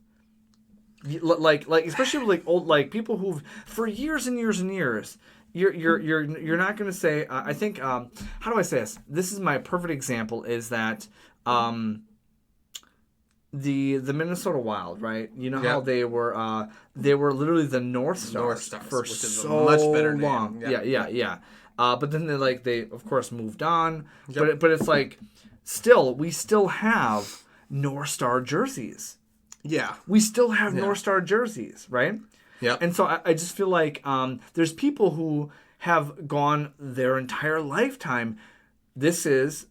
Like especially with like old like people who've for years and years and years. You're not going to say. I think. How do I say this? This is my perfect example. Is that the Minnesota Wild, right? You know how Yep. they were literally the North Stars, North Stars, for which is a so much better name. long. Yeah. Yeah. But then they of course moved on. But it's like we still have North Star jerseys. Yeah. We still have North Star jerseys, right? Yep. And so I just feel like there's people who have gone their entire lifetime. This is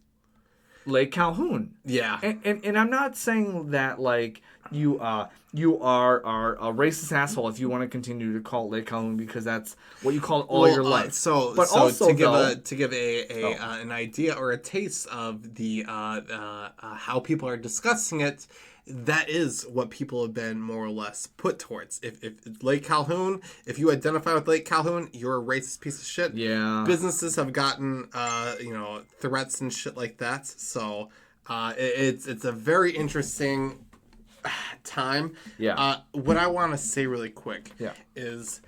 Lake Calhoun. Yeah. And I'm not saying that like you are a racist asshole if you want to continue to call it Lake Calhoun because that's what you call it all your life. But also to give though, to give an idea or a taste of the how people are discussing it, that is what people have been more or less put towards. If Lake Calhoun, if you identify with Lake Calhoun, you're a racist piece of shit. Yeah. Businesses have gotten threats and shit like that. So it's a very interesting time. Yeah. What I want to say really quick is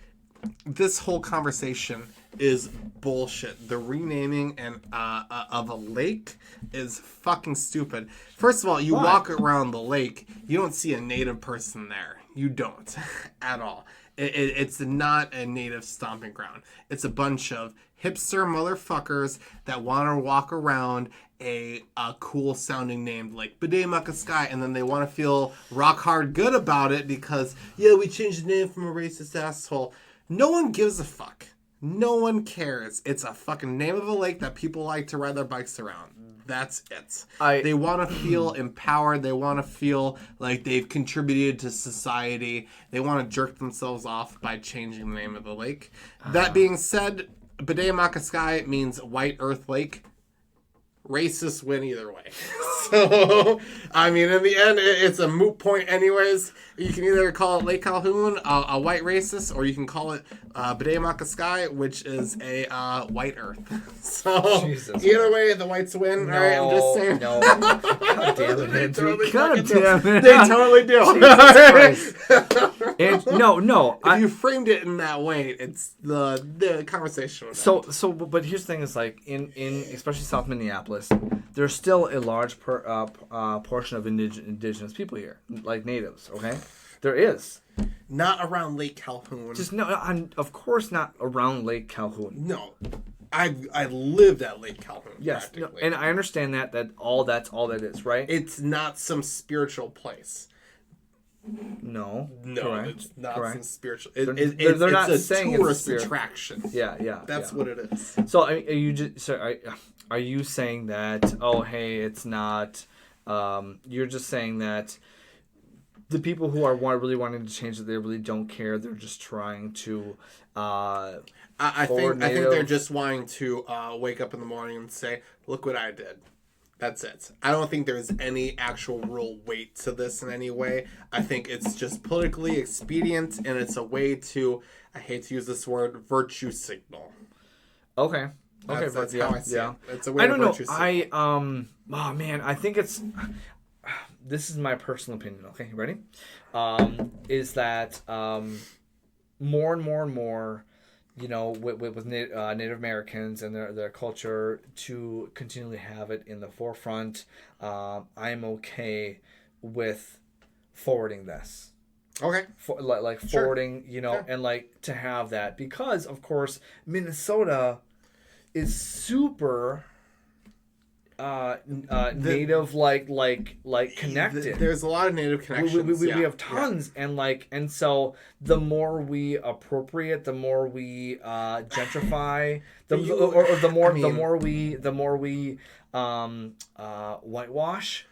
this whole conversation is bullshit. The renaming of a lake is fucking stupid. First of all, you walk around the lake, you don't see a native person there. You don't at all. It's not a native stomping ground. It's a bunch of hipster motherfuckers that want to walk around a cool sounding name like Bidemaka and then they want to feel rock hard good about it because we changed the name from a racist asshole. No one gives a fuck. No one cares. It's a fucking name of a lake that people like to ride their bikes around. That's it. They want to feel empowered. They want to feel like they've contributed to society. They want to jerk themselves off by changing the name of the lake. That being said, Bidemaka means White Earth Lake. Racists win either way. So, I mean, in the end, it's a moot point anyways. You can either call it Lake Calhoun, a white racist, or you can call it Bidemaka, which is a white earth. So, Jesus. Either way, the whites win. No, all right, I'm just saying. No. God damn it, They Andrew. totally God fucking do. damn it. They totally do. And, no. If you framed it in that way, it's the conversation. But here's the thing: is like in especially South Minneapolis, there's still a large portion of indigenous people here, like natives. Okay, there is. Not around Lake Calhoun. Just no, of course not around Lake Calhoun. No, I lived at Lake Calhoun. Yes, practically. and I understand that's all that is, right? It's not some spiritual place. No, It's not correct. some spiritual. They're It's not a saying it's tourist spirit. attraction. Yeah. That's what it is. So are you just are you saying that? Oh, hey, it's not. You're just saying that the people who are really wanting to change it, they really don't care. They're just trying to. I think they're just wanting to wake up in the morning and say, "Look what I did." That's it. I don't think there's any actual real weight to this in any way. I think it's just politically expedient, and it's a way to, I hate to use this word, virtue signal. Okay. That's but how I see it. It's a way I to don't know. virtue signal. Oh man, I think it's. This is my personal opinion. Okay, you ready? Is that more and more, with Native Americans and their culture to continually have it in the forefront. I'm okay with forwarding this. Okay. Forwarding, and like to have that because of course Minnesota is super native like connected. There's a lot of native connections. We have tons and so the more we appropriate, the more we gentrify, the more we whitewash.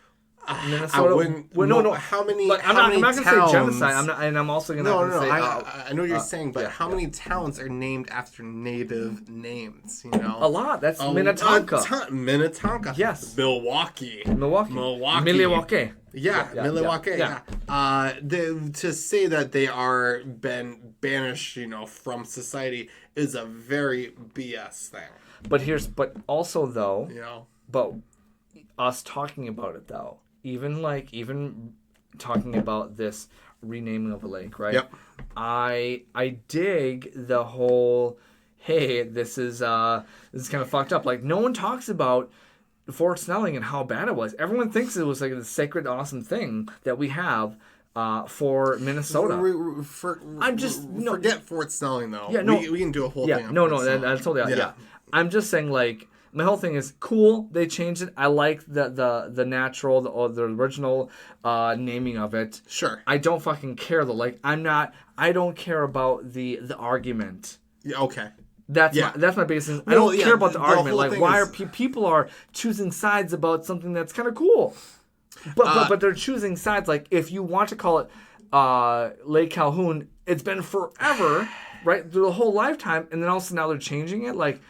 Minnesota. I wouldn't. No. How many? Look, I'm how not many going to say towns- genocide. I'm not, and I'm also going to No. say. I know what you're saying, but yeah, how many towns are named after native names? You know, A lot. That's Minnetonka. Minnetonka. Yes. Milwaukee. Milwaukee. Milwaukee. Yeah, Yeah, Milwaukee. yeah. To say that they are been banished, from society is a very BS thing. But also though, but us talking about it though, even talking about this renaming of a lake, right? Yep. I dig the whole, hey, this is kind of fucked up. Like, no one talks about Fort Snelling and how bad it was. Everyone thinks it was like a sacred, awesome thing that we have for Minnesota. Forget Fort Snelling though. Yeah, no. We can do a whole Yeah, thing. no, that's totally yeah. I'm just saying, like, my whole thing is cool. They changed it. I like the natural, the original naming of it. Sure. I don't fucking care though. Like, I don't care about the argument. Yeah. Okay. That's my biggest thing. I don't care about the argument. whole Like, thing why is- are people are choosing sides about something that's kind of cool? But they're choosing sides. Like, if you want to call it Lake Calhoun, it's been forever, right, through the whole lifetime, and then also now they're changing it. Like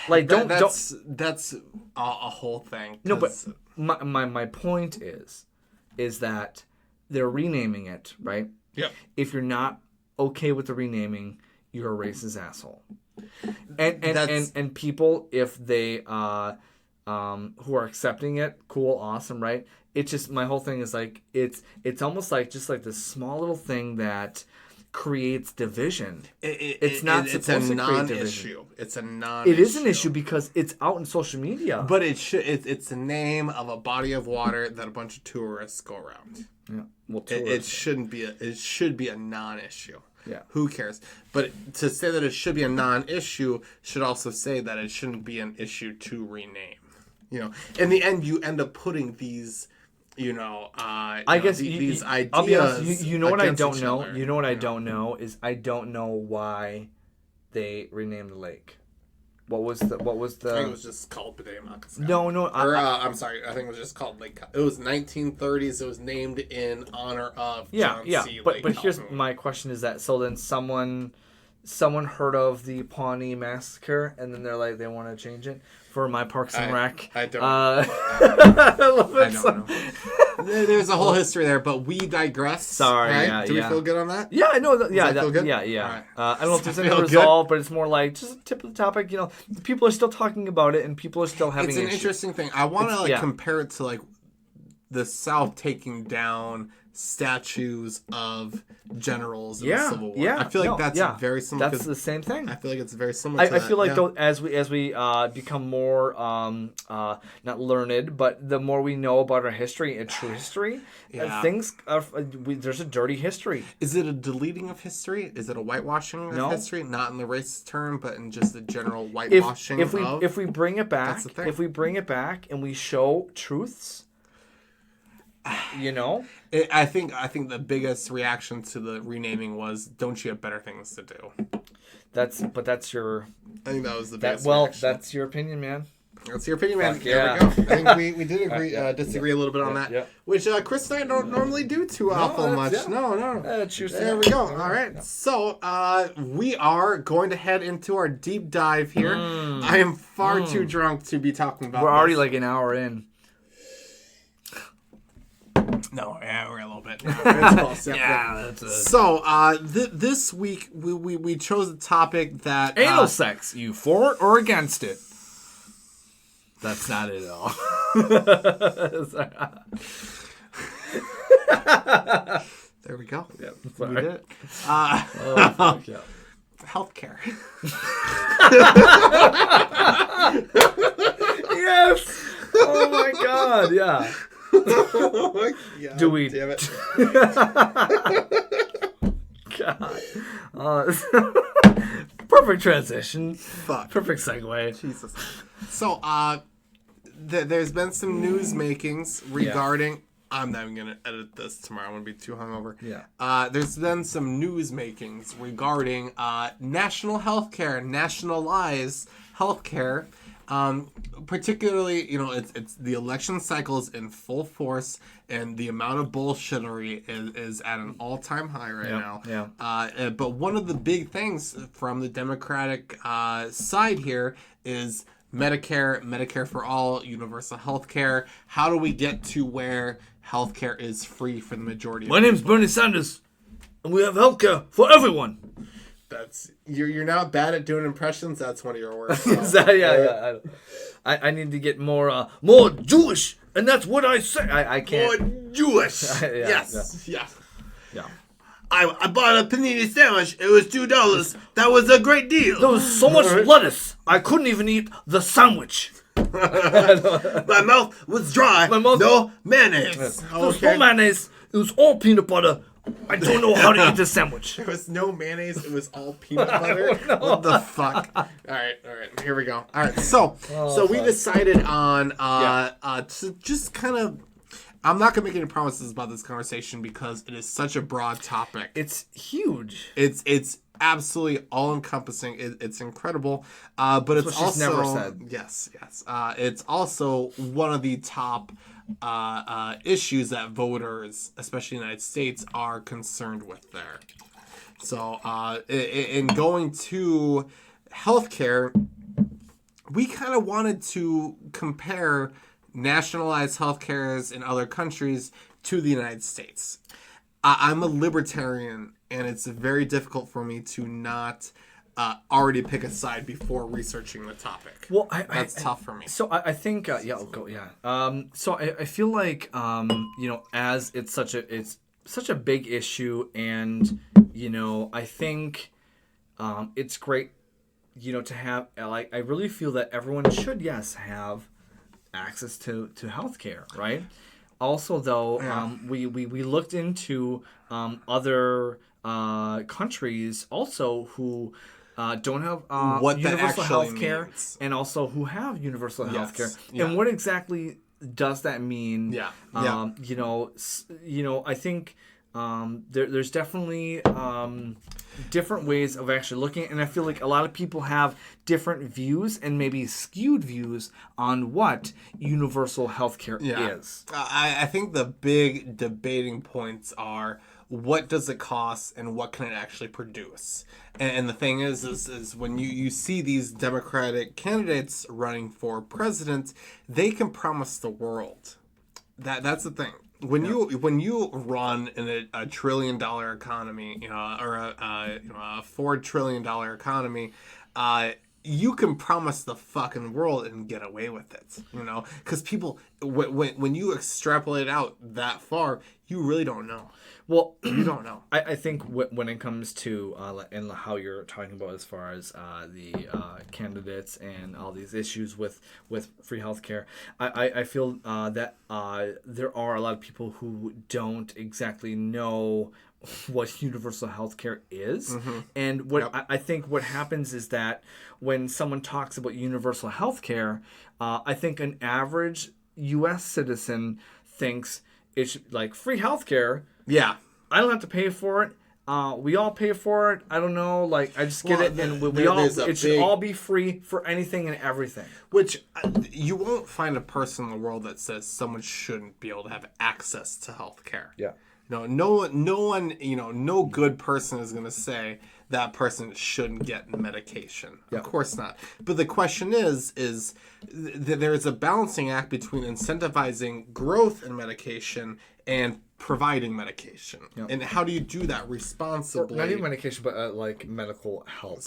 That's a whole thing. No, but 'cause- my point is that they're renaming it, right? Yep. If you're not okay with the renaming, you're a racist asshole. And people, if they who are accepting it, cool, awesome, right? It's just, my whole thing is like, it's almost like just like this small little thing that creates division. It's not supposed to create division. It's a non-issue. It is an issue because it's out in social media. But it's the name of a body of water that a bunch of tourists go around. Yeah. Well, It should be a non-issue. Yeah. Who cares? But to say that it should be a non-issue should also say that it shouldn't be an issue to rename. In the end, you end up putting these, I guess these ideas. I'll be honest, you know what I against don't each know? other, You know what I don't know is I don't know why they renamed the lake. What was the I think it was just called Pidayamakaska. No, I'm sorry. I think it was just called Lake. It was 1930s. It was named in honor of John C. But Lake here's Calhoun. my question: is that so? Then someone heard of the Pawnee massacre, and then they're like, they want to change it for my Parks and Rec. I don't. I don't know. There's a whole history there, but we digress. Sorry, right? yeah, Do we yeah. feel good on that? Yeah, I know. that feel good? Yeah. All right. I don't know if there's any Feel good? resolve, but it's more like just a tip of the topic. People are still talking about it, and people are still having It's an issues. interesting thing. I want to yeah. compare it to the South taking down statues of generals in the Civil War. I feel like that's very similar. That's the same thing. I feel like it's very similar. I feel like though, as we become more not learned, but the more we know about our history and true history, things are, there's a dirty history. Is it a deleting of history? Is it a whitewashing of history? Not in the racist term, but in just the general whitewashing. If we bring it back, That's the thing. if we bring it back and we show truths, I think the biggest reaction to the renaming was, "Don't you have better things to do?" That's your. I think that was the biggest. reaction. That's your opinion, man. That's your opinion, man. Fuck There we go. I think we did agree, disagree a little bit on that, yeah. which Chris and I don't normally do too awful much. yeah. No. Cheers to There that. we go. All right. So we are going to head into our deep dive here. I am far too drunk to be talking about. We're already this. like an hour in. No, yeah, we're a little bit. It's close, yeah. That's So this week we chose a topic that anal sex. You for it or against it? That's not it at all. There we go. Yeah, We did it. fuck yeah. Healthcare. Yes. Oh my god. Yeah. Yeah, Do we? Damn it. God. Perfect transition. Fuck. Perfect segue. Jesus. So, there's been some news makings regarding. I'm not even gonna edit this tomorrow. I'm gonna be too hungover. Yeah. There's been some news makings regarding national healthcare, nationalized healthcare, Particularly, it's the election cycle is in full force, and the amount of bullshittery is at an all-time high right now. Yeah. But one of the big things from the Democratic side here is Medicare for all, universal health care. How do we get to where health care is free for the majority of My name's Bernie Sanders, and we have healthcare for everyone. You're not bad at doing impressions. That's one of your worst. Yeah. I need to get more Jewish, and that's what I say. I can't. More Jewish. Yes. Yeah. I bought a panini sandwich. It was $2. That was a great deal. There was so much lettuce, I couldn't even eat the sandwich. My mouth was dry. No mayonnaise. There was no mayonnaise. It was all peanut butter. I don't know how to eat this sandwich. There was no mayonnaise. It was all peanut butter. What the fuck? All right. Here we go. All right. So we decided on to just kind of. I'm not gonna make any promises about this conversation because it is such a broad topic. It's huge. It's absolutely all encompassing. It's incredible. But it's what she's also never said. Yes. It's also one of the top issues that voters, especially in the United States, are concerned with there. So in going to healthcare, we kind of wanted to compare nationalized healthcares in other countries to the United States. I'm a libertarian, and it's very difficult for me to not already pick a side before researching the topic. Well, that's tough for me. So I think I'll go. So I feel like as it's such a big issue, and I think it's great to have, like, I really feel that everyone should have access to healthcare, right? Also, though, we looked into other countries also who don't have what universal health care, means. and also who have universal health care. Yeah. And what exactly does that mean? I think there's definitely different ways of actually looking, and I feel like a lot of people have different views and maybe skewed views on what universal healthcare is. I think the big debating points are, what does it cost and what can it actually produce? And the thing is when you see these Democratic candidates running for president, they can promise the world. That's the thing. When you run in a $1 trillion economy, or a $4 trillion economy, you can promise the fucking world and get away with it, because people, when you extrapolate out that far, you really don't know. Well, you don't know. I think when it comes to and how you're talking about as far as the candidates and all these issues with free healthcare, I feel that there are a lot of people who don't exactly know what universal healthcare is. And what I think what happens is that when someone talks about universal healthcare, I think an average U.S. citizen thinks it's like free healthcare. Yeah. I don't have to pay for it. We all pay for it. I don't know. Like, I just get it. And it should all be free for anything and everything. Which you won't find a person in the world that says someone shouldn't be able to have access to health care. Yeah. No one, no good person is going to say that person shouldn't get medication. Yeah. Of course not. But the question is there's a balancing act between incentivizing growth in medication and providing medication. Yep. And how do you do that responsibly? Not even medication, but like medical health.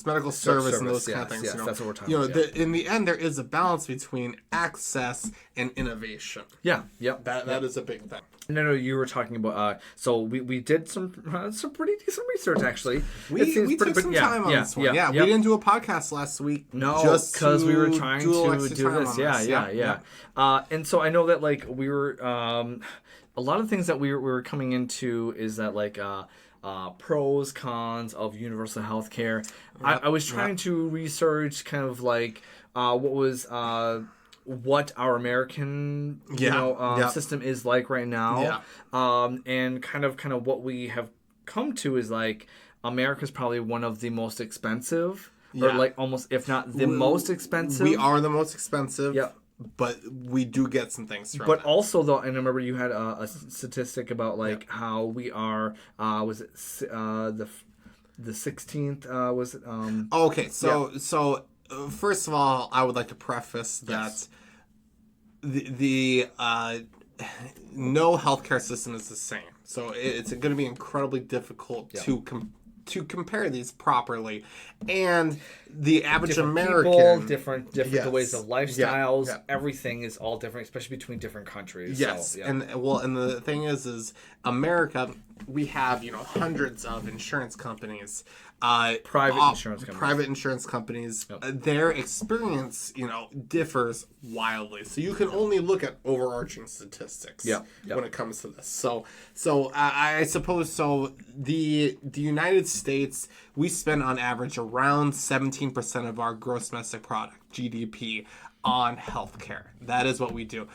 Medical service and those kind of things. Yes, that's what we're talking about. In the end, there is a balance between access and innovation. Yeah, yep. That is a big thing. No, you were talking about. So we did some pretty decent research actually. We took some time on this one. We didn't do a podcast last week. No, just because we were trying to do this. Yeah. And so I know that like we were a lot of things that we were coming into is that like pros, cons of universal health care. I was trying to research kind of like what our American system is like right now, and kind of what we have come to is like America's probably one of the most expensive or Yeah. like almost, if not the most expensive. We are the most expensive. Yeah. But we do get some things from But it. also, though, and I remember you had a statistic about like how we are. Was it the 16th? Was it? Okay, so first of all, I would like to preface that the no healthcare system is the same. So it's going to be incredibly difficult to compare these properly, and the average different American people, different Yes. ways of Yeah, lifestyles. yeah. Everything is all different, especially between different countries. Yes, So, yeah. and the thing is America, we have hundreds of insurance companies, Private insurance companies. private insurance companies. Their experience, differs wildly. So you can only look at overarching statistics. Yeah, yeah. When it comes to this. So I suppose so. The United States, we spend on average around 17% of our gross domestic product (GDP) on healthcare. That is what we do.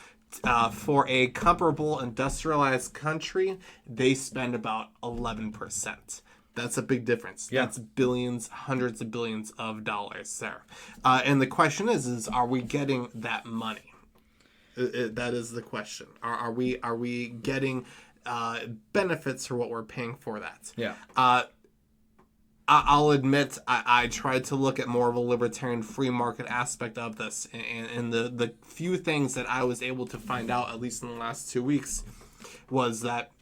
For a comparable industrialized country, they spend about 11%. That's a big difference. Yeah. That's billions, hundreds of billions of dollars there. And the question is are we getting that money? That is the question. Are we getting benefits for what we're paying for that? Yeah. I'll admit I tried to look at more of a libertarian free market aspect of this, and the few things that I was able to find out, at least in the last 2 weeks, was that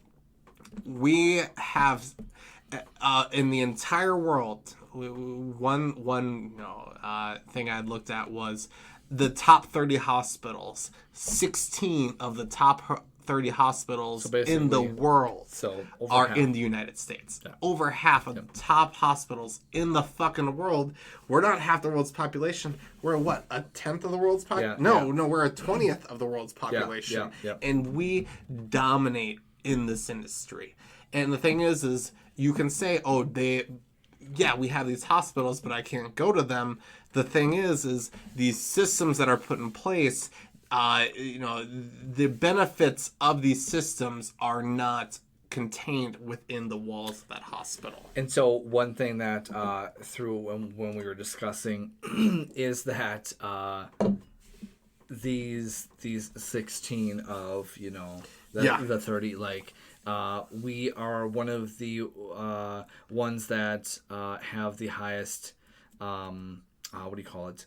we have in the entire world, one thing I looked at was the top 30 hospitals. 16 of the top 30 hospitals in the world are half. in the United States. Over half of the top hospitals in the fucking world. We're not half the world's population. We're what, a tenth of the world's population? No, we're a 20th of the world's population. And we dominate in this industry. And the thing is you can say, we have these hospitals, but I can't go to them. The thing is these systems that are put in place, the benefits of these systems are not contained within the walls of that hospital. And so one thing that through when we were discussing is that these 16 of the 30, like we are one of the ones that have the highest what do you call it,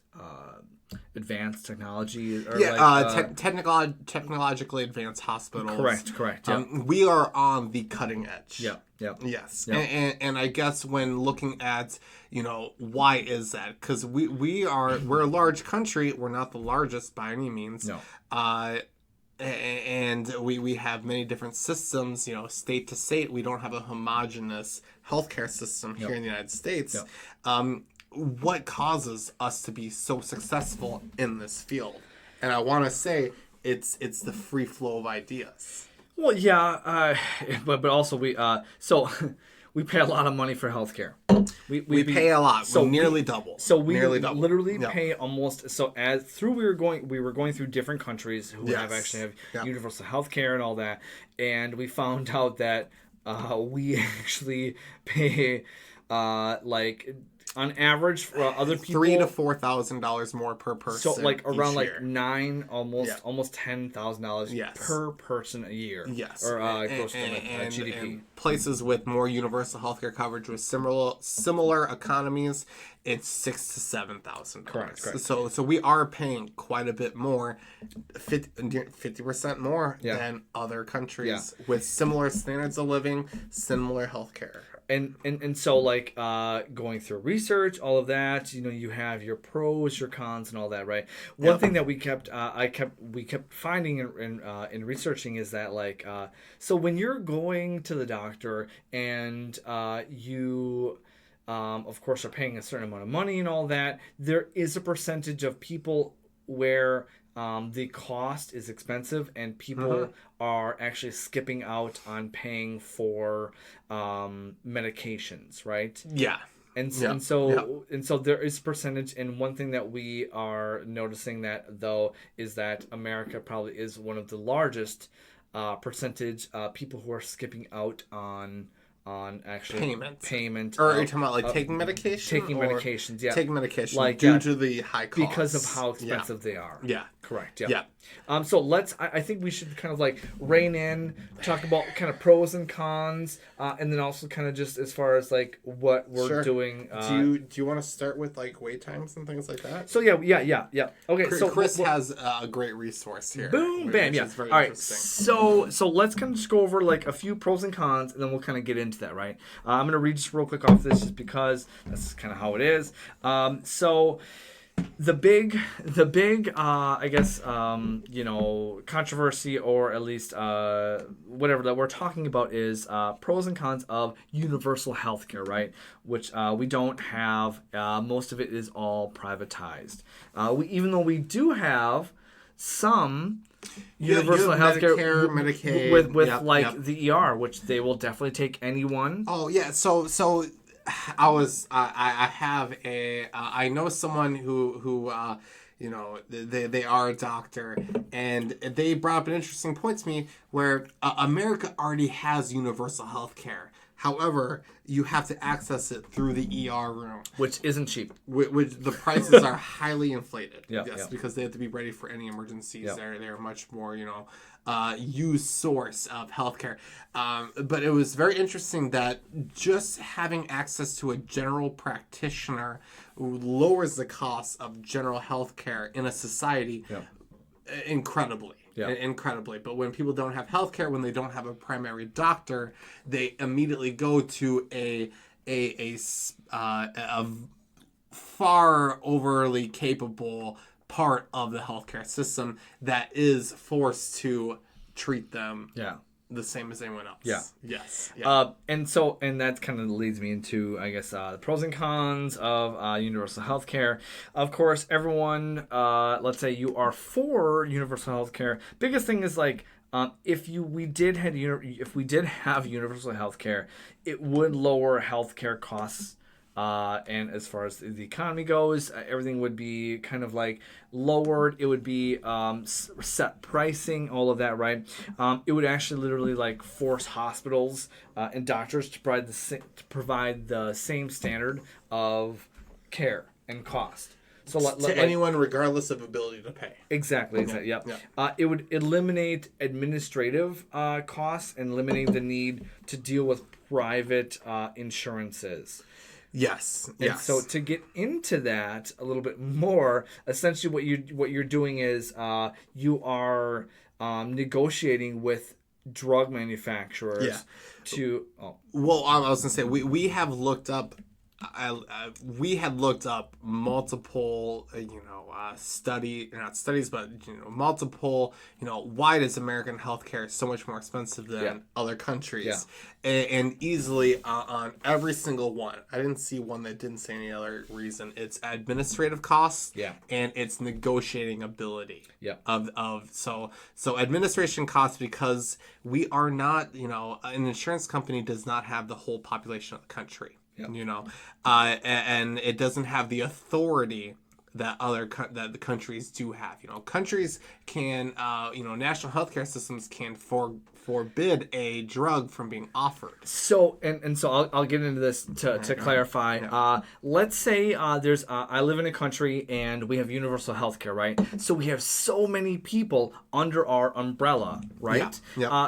advanced technology, or technologically advanced hospitals. Correct. Yeah. We are on the cutting edge. Yeah. Yes. Yeah. And I guess when looking at, why is that? Because we're a large country. We're not the largest by any means. No. And we have many different systems, state to state. We don't have a homogenous healthcare system here in the United States. What causes us to be so successful in this field? And I want to say it's the free flow of ideas. Well, yeah, but also we we pay a lot of money for healthcare. We pay a lot, so nearly double. So we nearly double. Literally pay almost. So we were going through different countries who have universal healthcare and all that, and we found out that we actually pay on average for other people $3,000 to $4,000 more per person. So like around each year. $9,000, almost $10,000 per person a year. Yes, or gross GDP. And places with more universal healthcare coverage with similar economies, it's $6,000 to $7,000. Correct. So we are paying quite a bit more, 50% more than other countries with similar standards of living, similar healthcare. And so like going through research, all of that, you have your pros, your cons, and all that, right? One thing that we kept finding in researching is that like so when you're going to the doctor and you of course are paying a certain amount of money and all that, there is a percentage of people where the cost is expensive and people are actually skipping out on paying for medications, right? Yeah. And so there is percentage, and one thing that we are noticing that though is that America probably is one of the largest percentage people who are skipping out on on actually payment. Or are you talking about like taking medication? Taking medications, yeah. Taking medication Like, due to the high cost. Because of how expensive they are. Yeah. Correct, yeah. Yeah. So I think we should kind of like rein in, talk about kind of pros and cons, and then also kind of just as far as like what we're doing. Do you want to start with like wait times and things like that? So yeah. Okay, so Chris has a great resource here. Boom, bam, yeah. All right, so let's kind of just go over like a few pros and cons, and then we'll kind of get into that, right? I'm gonna read just real quick off this, just because that's kind of how it is. So the big I guess controversy, or at least whatever that we're talking about, is pros and cons of universal healthcare, right? Which we don't have. Most of it is all privatized. Even though we do have some universal healthcare, Medicaid, with the ER, which they will definitely take anyone. Oh yeah, so I have I know someone who they are a doctor, and they brought up an interesting point to me where America already has universal health care. However, you have to access it through the ER room, which isn't cheap. Which the prices are highly inflated. Because they have to be ready for any emergencies. Yeah. They're much more used source of healthcare. But it was very interesting that just having access to a general practitioner lowers the cost of general healthcare in a society incredibly. Incredibly. But when people don't have healthcare, when they don't have a primary doctor, they immediately go to a far overly capable part of the healthcare system that is forced to treat them the same as anyone else. Yes. And that kind of leads me into, I guess, the pros and cons of universal healthcare. Of course, everyone, let's say you are for universal healthcare. Biggest thing is like, if we did have universal healthcare, it would lower healthcare costs. And as far as the economy goes, everything would be kind of like lowered. It would be set pricing, all of that, right? It would actually literally like force hospitals and doctors to provide the same standard of care and cost. So anyone, regardless of ability to pay. Exactly. Yep. It would eliminate administrative costs and eliminate the need to deal with private insurances. Yes. And so to get into that a little bit more, essentially what you're doing is you are negotiating with drug manufacturers to. Oh. Well, I was gonna say we have looked up. We had looked up multiple, multiple, why does American healthcare so much more expensive than other countries? And easily on every single one, I didn't see one that didn't say any other reason. It's administrative costs, and it's negotiating ability. So administration costs, because we are not, an insurance company does not have the whole population of the country. And it doesn't have the authority that that the countries do have. Countries can, national healthcare systems can forbid a drug from being offered. So so I'll get into this to clarify. Let's say there's I live in a country and we have universal healthcare, right? So we have so many people under our umbrella, right?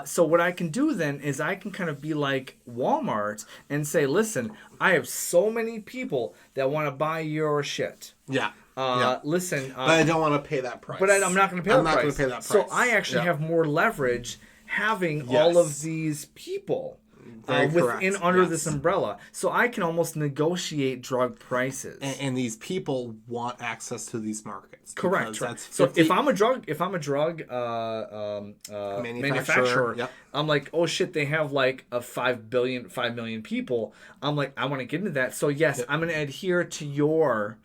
So what I can do then is I can kind of be like Walmart and say, listen, I have so many people that want to buy your shit. Listen, but I don't want to pay that price. But I'm not going to pay that price. So I actually have more leverage having all of these people under this umbrella. So I can almost negotiate drug prices. And these people want access to these markets. Correct. So if I'm a drug manufacturer, I'm like, oh shit, they have like 5 million people. I'm like, I want to get into that. So yes, I'm going to adhere to your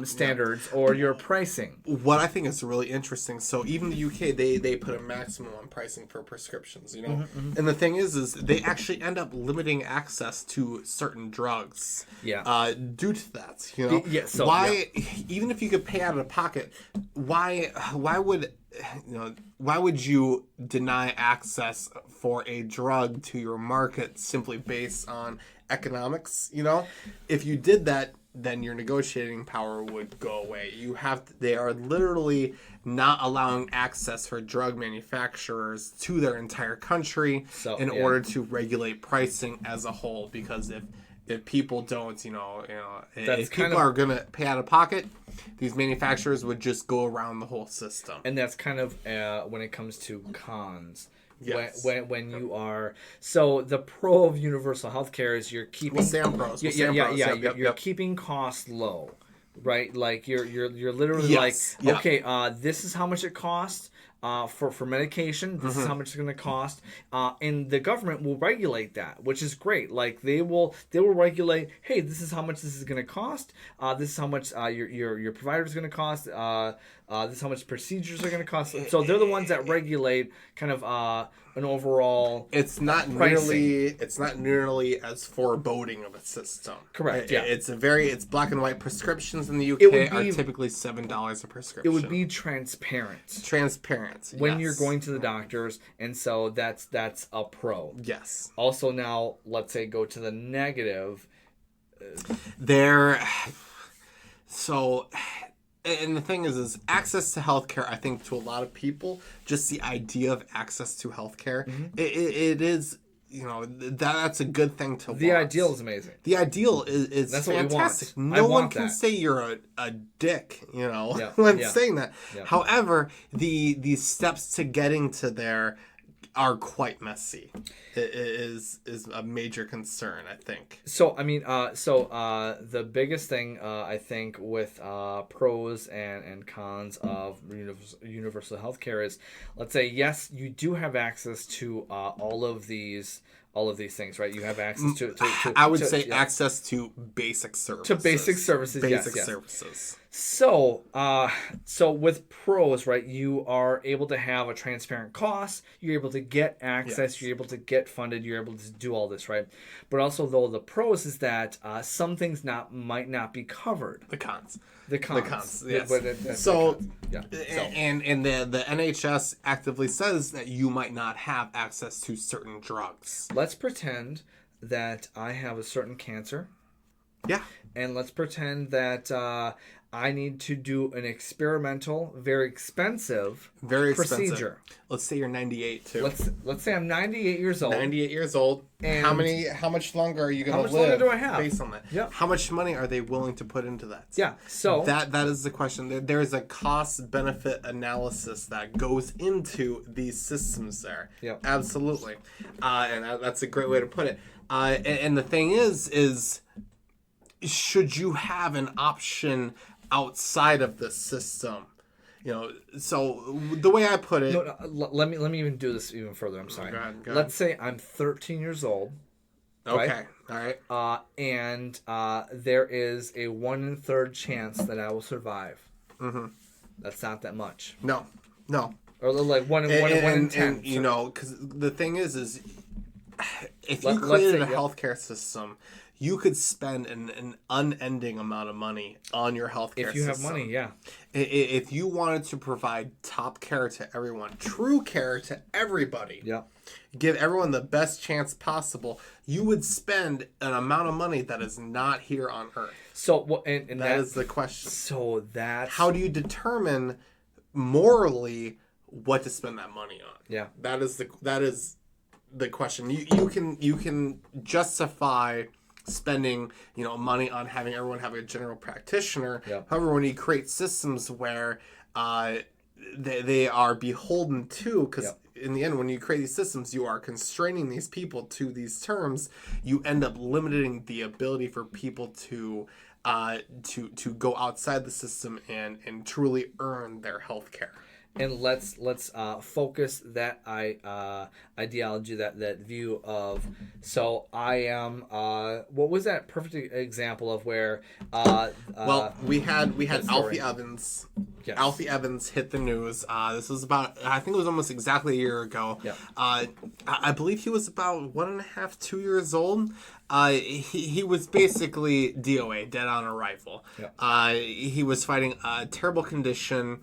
standards or your pricing. What I think is really interesting, so even the UK, they put a maximum on pricing for prescriptions, and the thing is they actually end up limiting access to certain drugs due to that, why even if you could pay out of pocket, why would you deny access for a drug to your market simply based on economics. If you did that, then your negotiating power would go away. They are literally not allowing access for drug manufacturers to their entire country in order to regulate pricing as a whole. Because if people don't, if people are going to pay out of pocket, these manufacturers would just go around the whole system. And that's kind of when it comes to cons. Yes. When you are the pro of universal healthcare is you're keeping pros. You're keeping costs low, right? Like you're literally okay, this is how much it costs for medication. This is how much it's going to cost, and the government will regulate that, which is great. Like they will regulate. Hey, this is how much this is going to cost. This is how much your provider is going to cost. This is how much procedures are going to cost. So they're the ones that regulate kind of an overall. It's not nearly as foreboding of a system. Correct. It's black and white. Prescriptions in the UK are typically $7 a prescription. It would be transparent. When you're going to the doctors, and so that's a pro. Yes. Also, now let's say go to the negative. And the thing is access to healthcare, I think to a lot of people, just the idea of access to healthcare, it is, that's a good thing to want. The ideal is amazing. The ideal is that's fantastic. What we want. No one can say you're a dick, when saying that. Yeah. However, the steps to getting to there are quite messy. It is a major concern, I think. So I mean, the biggest thing I think with pros and cons of universal healthcare is, let's say yes, you do have access to all of these things, right? You have access to I would say access to basic services. Basic services. So with pros, right, you are able to have a transparent cost. You're able to get access. Yes. You're able to get funded. You're able to do all this, right? But also, though, the pros is that some things might not be covered. The cons. Yes. And the NHS actively says that you might not have access to certain drugs. Let's pretend that I have a certain cancer. Yeah. And let's pretend that I need to do an experimental, very expensive procedure. Let's say you're 98 too. Let's say I'm 98 years old. 98 years old. And how much longer are you going to live? How much longer do I have? Based on that. Yeah. How much money are they willing to put into that? Yeah. So that is the question. There is a cost benefit analysis that goes into these systems there. Yeah. Absolutely. And that's a great way to put it. And the thing is should you have an option outside of the system? So the way I put it. No, let me even do this even further. I'm sorry. Go ahead. Let's say I'm 13 years old. Okay. Right? All right. And there is a 1 in 3 chance that I will survive. Mm-hmm. That's not that much. No. Or like 1 in 10. And, because the thing is if you created a healthcare system, you could spend an unending amount of money on your healthcare system. If you have money, yeah. If you wanted to provide top care to everyone, true care to everybody, give everyone the best chance possible, you would spend an amount of money that is not here on Earth. So, and that is the question. So how do you determine morally what to spend that money on? Yeah. That is the question. You can justify spending money on having everyone have a general practitioner. Yeah. However, when you create systems where they are beholden to, because in the end, when you create these systems, you are constraining these people to these terms. You end up limiting the ability for people to go outside the system and truly earn their health care. And let's focus that ideology, that view of. So I am. What was that perfect example of where? We had Alfie Evans. Yes. Alfie Evans hit the news. This was about, I think it was almost exactly a year ago. Yeah. I believe he was about 1.5, 2 years old. He was basically DOA, dead on arrival. Yeah. He was fighting a terrible condition.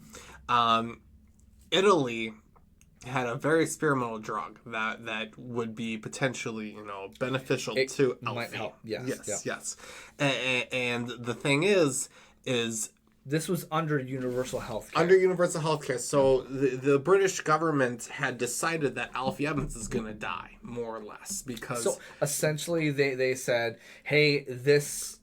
Italy had a very experimental drug that would be potentially, beneficial to Alfie. Might help. Yes. Yes. And the thing is This was under universal health care. under universal health care. So the British government had decided that Alfie Evans is going to die, more or less, because So essentially, they said, "Hey, this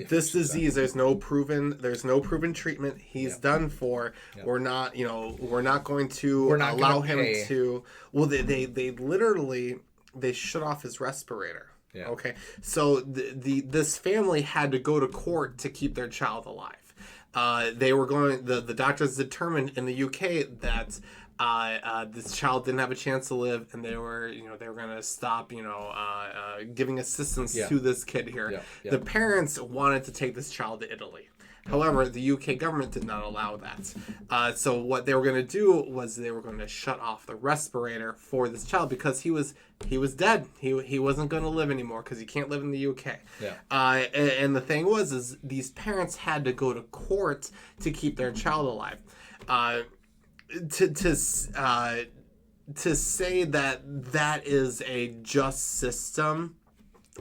disease, there's no proven treatment. He's done for. We're not going to not allow gonna him pay." to. Well, they literally they shut off his respirator. Yeah. Okay. So this family had to go to court to keep their child alive. They were going. The doctors determined in the UK that this child didn't have a chance to live, and they were going to stop giving assistance to this kid here. Yeah. The parents wanted to take this child to Italy. However, the UK government did not allow that. So what they were going to do was they were going to shut off the respirator for this child because he was dead. He wasn't going to live anymore because he can't live in the UK. Yeah. And the thing is these parents had to go to court to keep their child alive. To say that is a just system,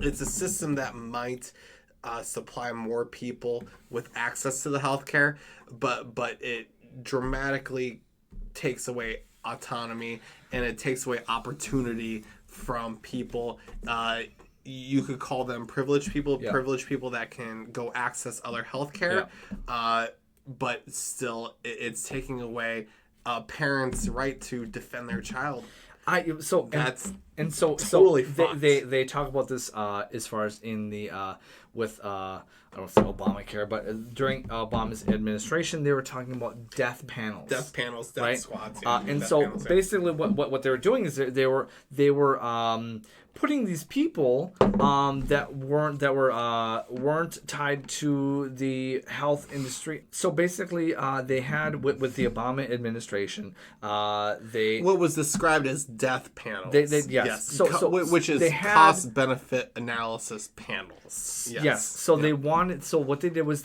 it's a system that might supply more people with access to the healthcare, but it dramatically takes away autonomy and it takes away opportunity from people. You could call them privileged people that can go access other healthcare, but still it's taking away a parent's right to defend their child. So totally they talk about this as far as in the with I don't say Obamacare, but during Obama's administration, they were talking about death panels, Death squads. Basically, what they were doing is they were putting these people that weren't tied to the health industry. So basically, they had with the Obama administration, what was described as death panels. Yes. Which is cost benefit analysis panels. Yes. So they wanted. So what they did was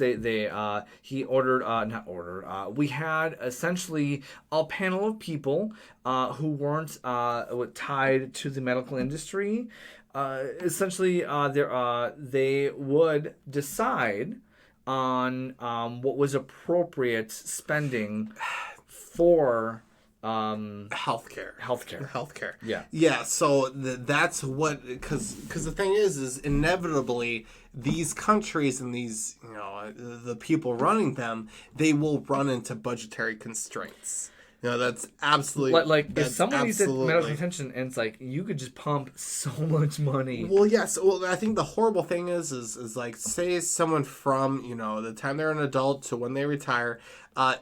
he ordered we had essentially a panel of people who weren't tied to the medical industry. Essentially, they would decide on what was appropriate spending for healthcare. Yeah. So that's what, because the thing is inevitably these countries and these the people running them, they will run into budgetary constraints. That's absolutely if someone needs medical attention, and it's like you could just pump so much money. Well, yes. Well, I think the horrible thing is like, say someone from the time they're an adult to when they retire,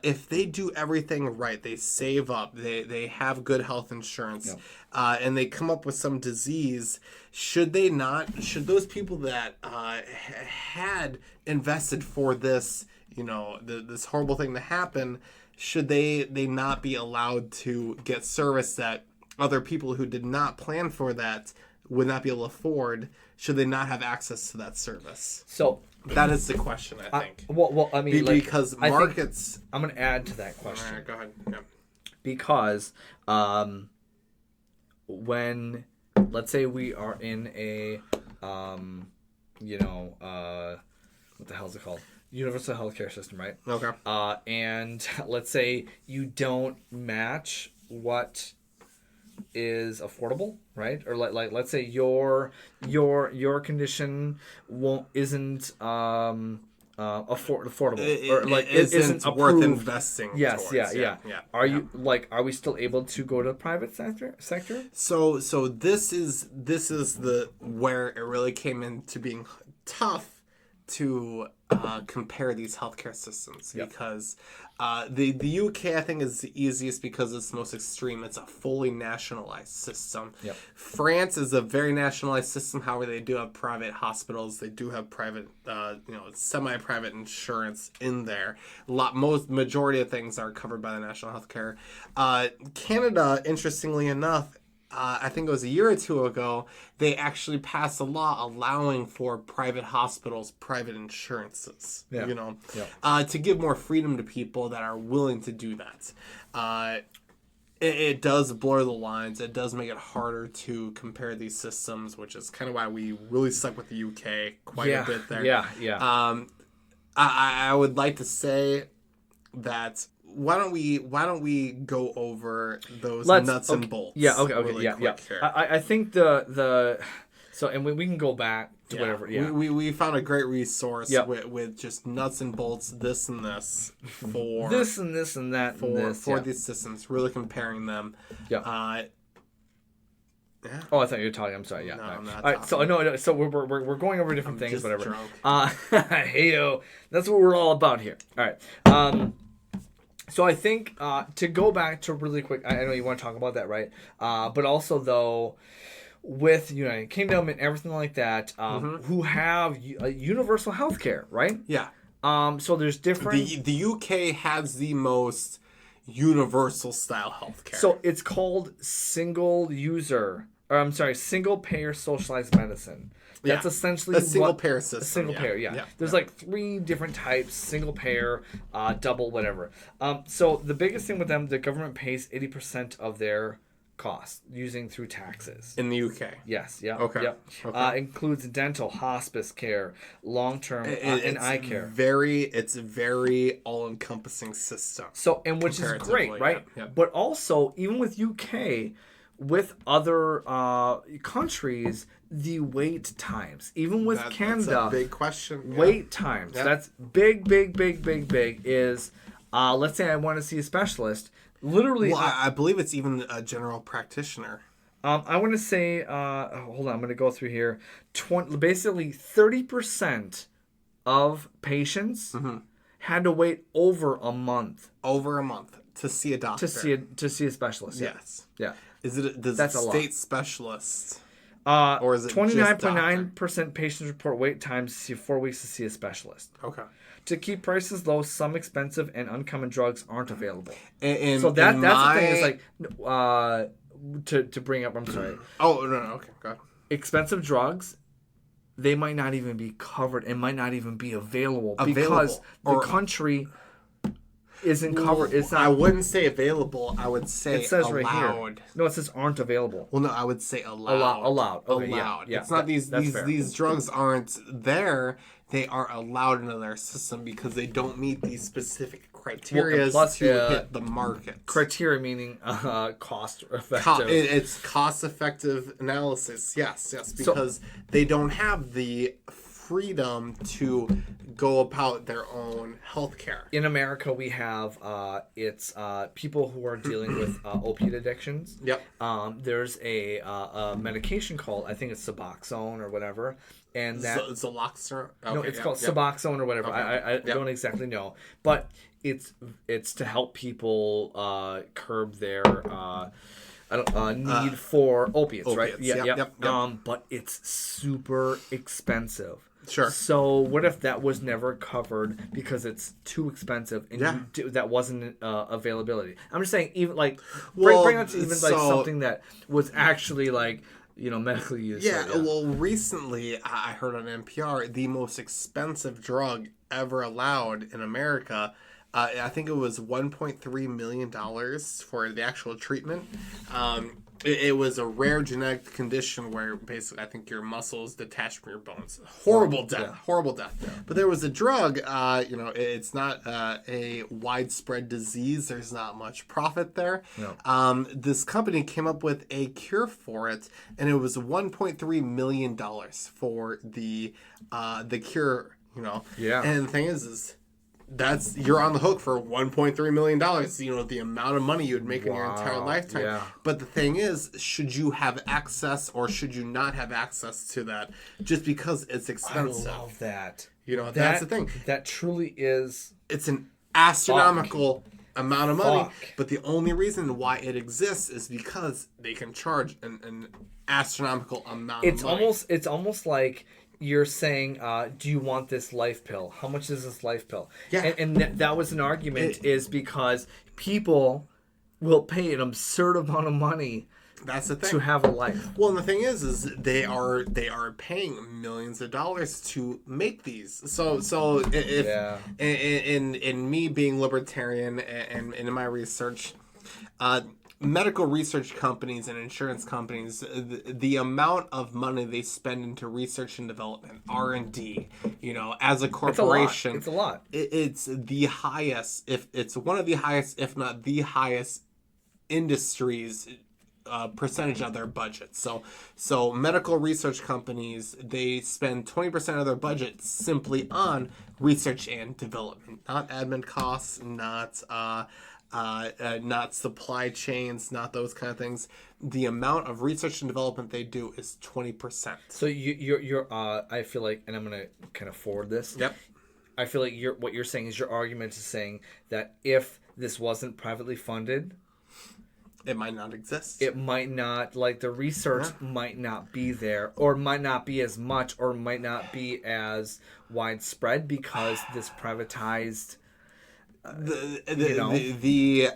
if they do everything right, they save up, they have good health insurance, and they come up with some disease, should those people that had invested for this this horrible thing to happen, should they not be allowed to get service that other people who did not plan for that would not be able to afford? Should they not have access to that service? So that is the question, I think. I mean, because markets. I'm going to add to that question. All right, go ahead. Yeah. Because when, let's say we are in a, what the hell is it called? Universal healthcare system, right? Okay. And let's say you don't match what is affordable, right? Or let's say your condition isn't affordable, or like it isn't worth investing. Yes, towards. yeah. Are we still able to go to the private sector? So this is the where it really came into being tough to compare these healthcare systems, because the UK, I think, is the easiest because it's the most extreme. It's a fully nationalized system. Yep. France is a very nationalized system. However, they do have private hospitals. They do have private, semi-private insurance in there. Majority of things are covered by the national healthcare. Canada, interestingly enough, I think it was a year or two ago, they actually passed a law allowing for private hospitals, private insurances, to give more freedom to people that are willing to do that. it does blur the lines. It does make it harder to compare these systems, which is kind of why we really stuck with the UK quite a bit there. Yeah. I would like to say that why don't we go over those nuts and bolts? Yeah. Okay. really Yeah. quick here. I think the so and we can go back to whatever. Yeah. We found a great resource Yep. with just nuts and bolts, this and this for This and this and that and this. for Yeah. these systems, really comparing them. Yeah. Yeah. Oh, I thought you were talking. I'm sorry. Yeah. No, no. I'm not All right. So talking. no. So we're going over different things. just Whatever. drunk. Heyo. That's what we're all about here. All right. So I think to go back to really quick, I know you want to talk about that, right? But also though, with United Kingdom and everything like that, who have universal health care, right? Yeah. So there's different. The UK has the most universal style healthcare. So it's called single payer socialized medicine. That's essentially a single what- payer system. A single payer, yeah. There's like 3 different types: single payer, double, whatever. So the biggest thing with them, the government pays 80% of their costs using through taxes. in the UK. Yes. Yeah. Okay, Yep. okay. Includes dental, hospice care, long term, and eye care. It's a very all encompassing system. So, and which is great, Comparatively, right? yeah. But also, even with UK, with other countries, the wait times, even with That's Canada, a big question. Yeah. wait times. Yeah. That's big is, let's say I want to see a specialist. Literally, Well, I believe it's even a general practitioner. I want to say, hold on, I'm going to go through here. Basically, 30% of patients had to wait over a month Over a month to see a doctor. to see a specialist. Yeah. Yes. Yeah. Is it That's a lot. state specialist? Or is it just 29.9% patients report wait times to see 4 weeks to see a specialist. Okay. To keep prices low, some expensive and uncommon drugs aren't available. And So that's in the thing. Is like to bring up. I'm sorry. Oh no, okay, go ahead. Expensive drugs, they might not even be covered and might not even be available because the country isn't covered. It's not. I wouldn't say available. I would say It says allowed. right here. No, it says aren't available. Well, no, I would say allowed. Allowed. Okay, yeah, allowed. yeah, It's not that's fair. these drugs aren't there. They are allowed into their system because they don't meet these specific criteria plus, to hit the market. Criteria meaning cost effective. It's cost-effective analysis. Yes, because they don't have the freedom to go about their own healthcare. In America, we have it's people who are dealing with opiate addictions. Yep. There's a medication called, I think it's Suboxone or whatever, and that Zoloxone. no, it's called Suboxone or whatever. Okay. I don't exactly know, but it's to help people curb their need for opiates, right? Opiates, yep. But it's super expensive. Sure. So what if that was never covered because it's too expensive and that wasn't availability? I'm just saying, even like bring out to even like something that was actually like medically used. Yeah, well, recently I heard on NPR the most expensive drug ever allowed in America. I think it was $1.3 million for the actual treatment. It was a rare genetic condition where basically I think your muscles detach from your bones. Horrible death. Yeah. But there was a drug, it's not a widespread disease. There's not much profit there. No. This company came up with a cure for it, and it was $1.3 million for the cure, Yeah. And the thing is you're on the hook for $1.3 million. The amount of money you would make in your entire lifetime. Yeah. But the thing is, should you have access or should you not have access to that just because it's expensive? I love that. That's the thing. That truly is. It's an astronomical amount of money, Fuck. but the only reason why it exists is because they can charge an astronomical amount of money. It's almost like you're saying, do you want this life pill? How much is this life pill? Yeah. And that was an argument is because people will pay an absurd amount of money That's the thing. to have a life. Well, and the thing is they are paying millions of dollars to make these. So if in me being libertarian and in my research, medical research companies and insurance companies, the amount of money they spend into research and development, R&D, as a corporation, it's a lot. It's the highest, if it's one of the highest, if not the highest industries percentage of their budget. So medical research companies, they spend 20% of their budget simply on research and development, not admin costs, not supply chains, not those kind of things. The amount of research and development they do is 20%. So you're I feel like, and I'm gonna kind of forward this. Yep. I feel like what you're saying is your argument is saying that if this wasn't privately funded, it might not exist. it might not, like, the research might not be there, or might not be as much, or might not be as widespread because this privatized. The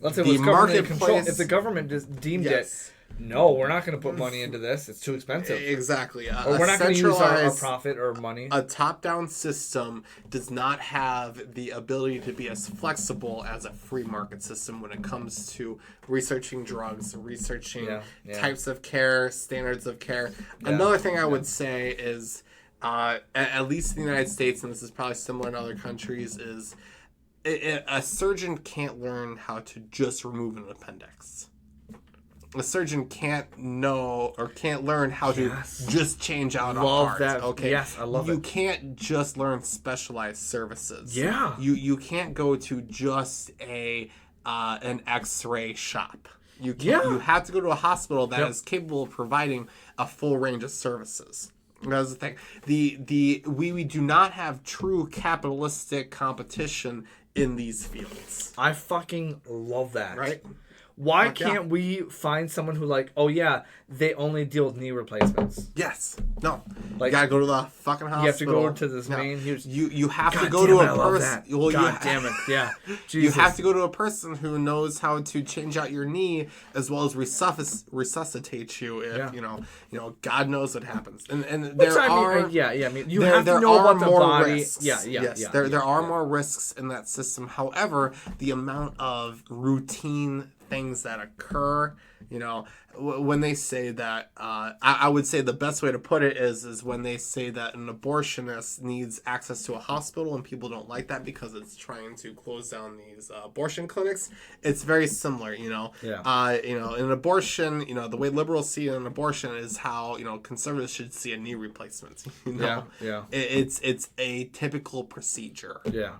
Let's say it was government control. marketplace. If the government just deemed Yes. it, no, we're not going to put money into this. It's too expensive. Exactly. Or we're not going to use our profit or money. A top-down system does not have the ability to be as flexible as a free market system when it comes to researching drugs, researching types of care, standards of care. Another thing I would say is, at least in the United States, and this is probably similar in other countries, is a surgeon can't learn how to just remove an appendix. A surgeon can't learn how to just change out a heart. That. Okay. Yes, I love it. You can't just learn specialized services. Yeah. You can't go to just an X-ray shop. You can't. You have to go to a hospital that is capable of providing a full range of services. That's the thing. We do not have true capitalistic competition in these fields. I fucking love that. Right? Why can't we find someone who, like, oh yeah, they only deal with knee replacements? Yes. No. Like, you gotta go to the fucking hospital. You have to go to this main. You have to go to a person. Well, God damn it! Yeah. You have to go to a person who knows how to change out your knee as well as resuscitate you if God knows what happens. And there are you have to know about the body. Risks. Yes. There are more risks in that system. However, the amount of routine things that occur, when they say that, I would say the best way to put it is when they say that an abortionist needs access to a hospital and people don't like that because it's trying to close down these abortion clinics. It's very similar, in an abortion, the way liberals see an abortion is how, conservatives should see a knee replacement. It's a typical procedure. Yeah.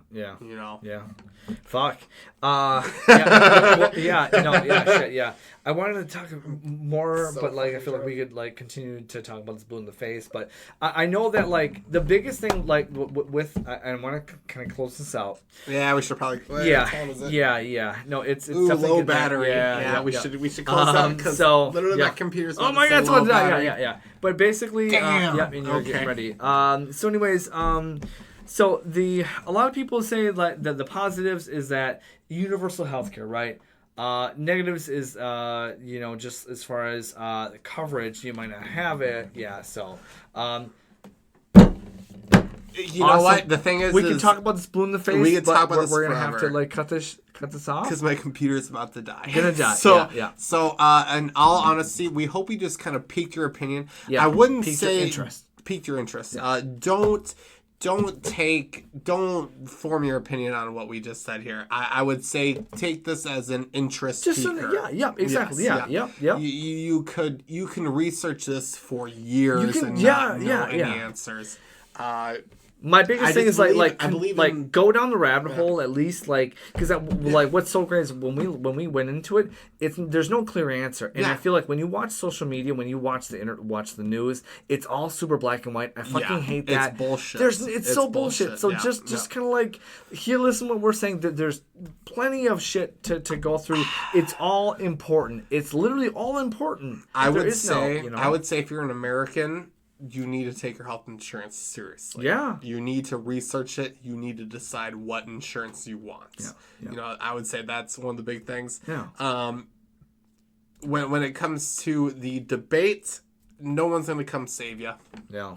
Fuck. Shit. I wanted to talk more, but I feel like we could continue to talk about this blue in the face. But I know that the biggest thing with I want to kind of close this out. Yeah, we should probably. Yeah. No, it's definitely low battery. We should close out because literally that computer's. Oh my God! So yeah. But basically, and you're getting ready. So anyways, so a lot of people say that the positives is that universal healthcare, right? Negatives is just as far as the coverage, you might not have it. Yeah, so you know what the thing is, we can talk about this blue in the face. We can talk about this we're gonna forever. have to cut this off because my computer's about to die. Gonna die. So yeah. So in all honesty, we hope we just kind of piqued your opinion. Yeah, I wouldn't piqued say your interest. Piqued your interest. Don't form your opinion on what we just said here. I would say take this as an interest piquer. Exactly. Yes, yeah. You can research this for years and not know any answers. My biggest thing is believe go down the rabbit hole at least, because what's so great is when we went into it, there's no clear answer, and I feel like when you watch social media, when you watch the news, it's all super black and white. I fucking hate that. It's bullshit. It's so bullshit. So just kind of listen to what we're saying. That there's plenty of shit to go through. It's all important. It's literally all important. I would say if you're an American, you need to take your health insurance seriously. Yeah. You need to research it. You need to decide what insurance you want. Yeah. I would say that's one of the big things. Yeah. When it comes to the debate, no one's gonna come save you. Yeah.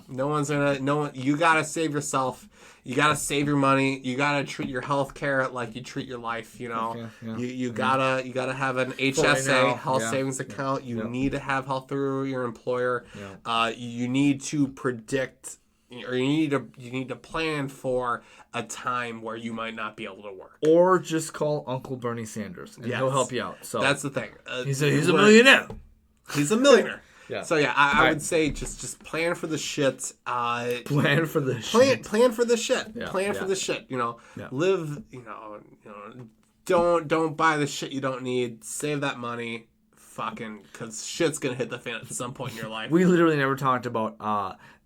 You gotta save yourself. You gotta save your money. You gotta treat your health care like you treat your life. You know, Okay, yeah. you gotta have an HSA, now, health yeah. savings account. You Yeah. need to have health through your employer. Yeah. You need to predict, or you need to plan for a time where you might not be able to work. Or just call Uncle Bernie Sanders, and he'll Yes. help you out. So That's the thing. he's a millionaire. He's a millionaire. Yeah. So yeah, I Right. would say just plan for the shit. Plan for the Plan for the shit. Yeah, Plan for yeah. the shit. You know, Yeah. live. You know, don't buy the shit you don't need. Save that money, fucking, because shit's gonna hit the fan at some point in your life. We literally never talked about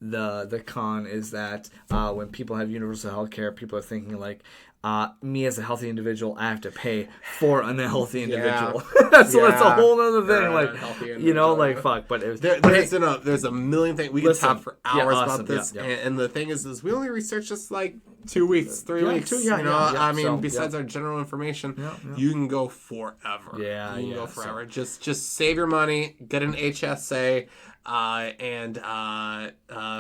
the con is that when people have universal health care, people are thinking like, me as a healthy individual, I have to pay for an unhealthy individual. That's a Yeah. whole other thing. You're an Like, unhealthy you know, individual. like fuck. But it was There's a million things we could Listen. talk for Yeah, hours awesome. about this, Yeah. And the thing is we only researched this like 2 weeks, 3 Yeah, weeks. yeah, you know, yeah, yeah. I mean, So, besides our general information, Yeah. you can go forever. Yeah, you can yeah, go forever. Just save your money, get an HSA, and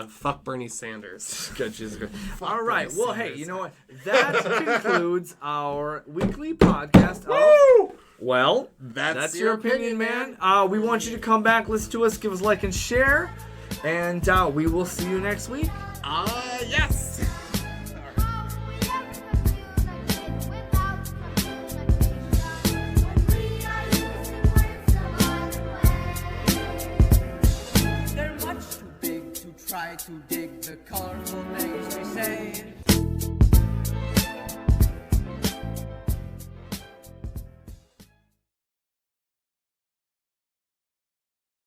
fuck Bernie Sanders. Good, Jesus Christ. All Bernie right. Well, hey, Sanders. you know what? That concludes our weekly podcast of. Well, that's your opinion, man. We want you to come back, listen to us, give us a like and share, and we will see you next week. Yes. They're much too big to try to dig the colorful names we say.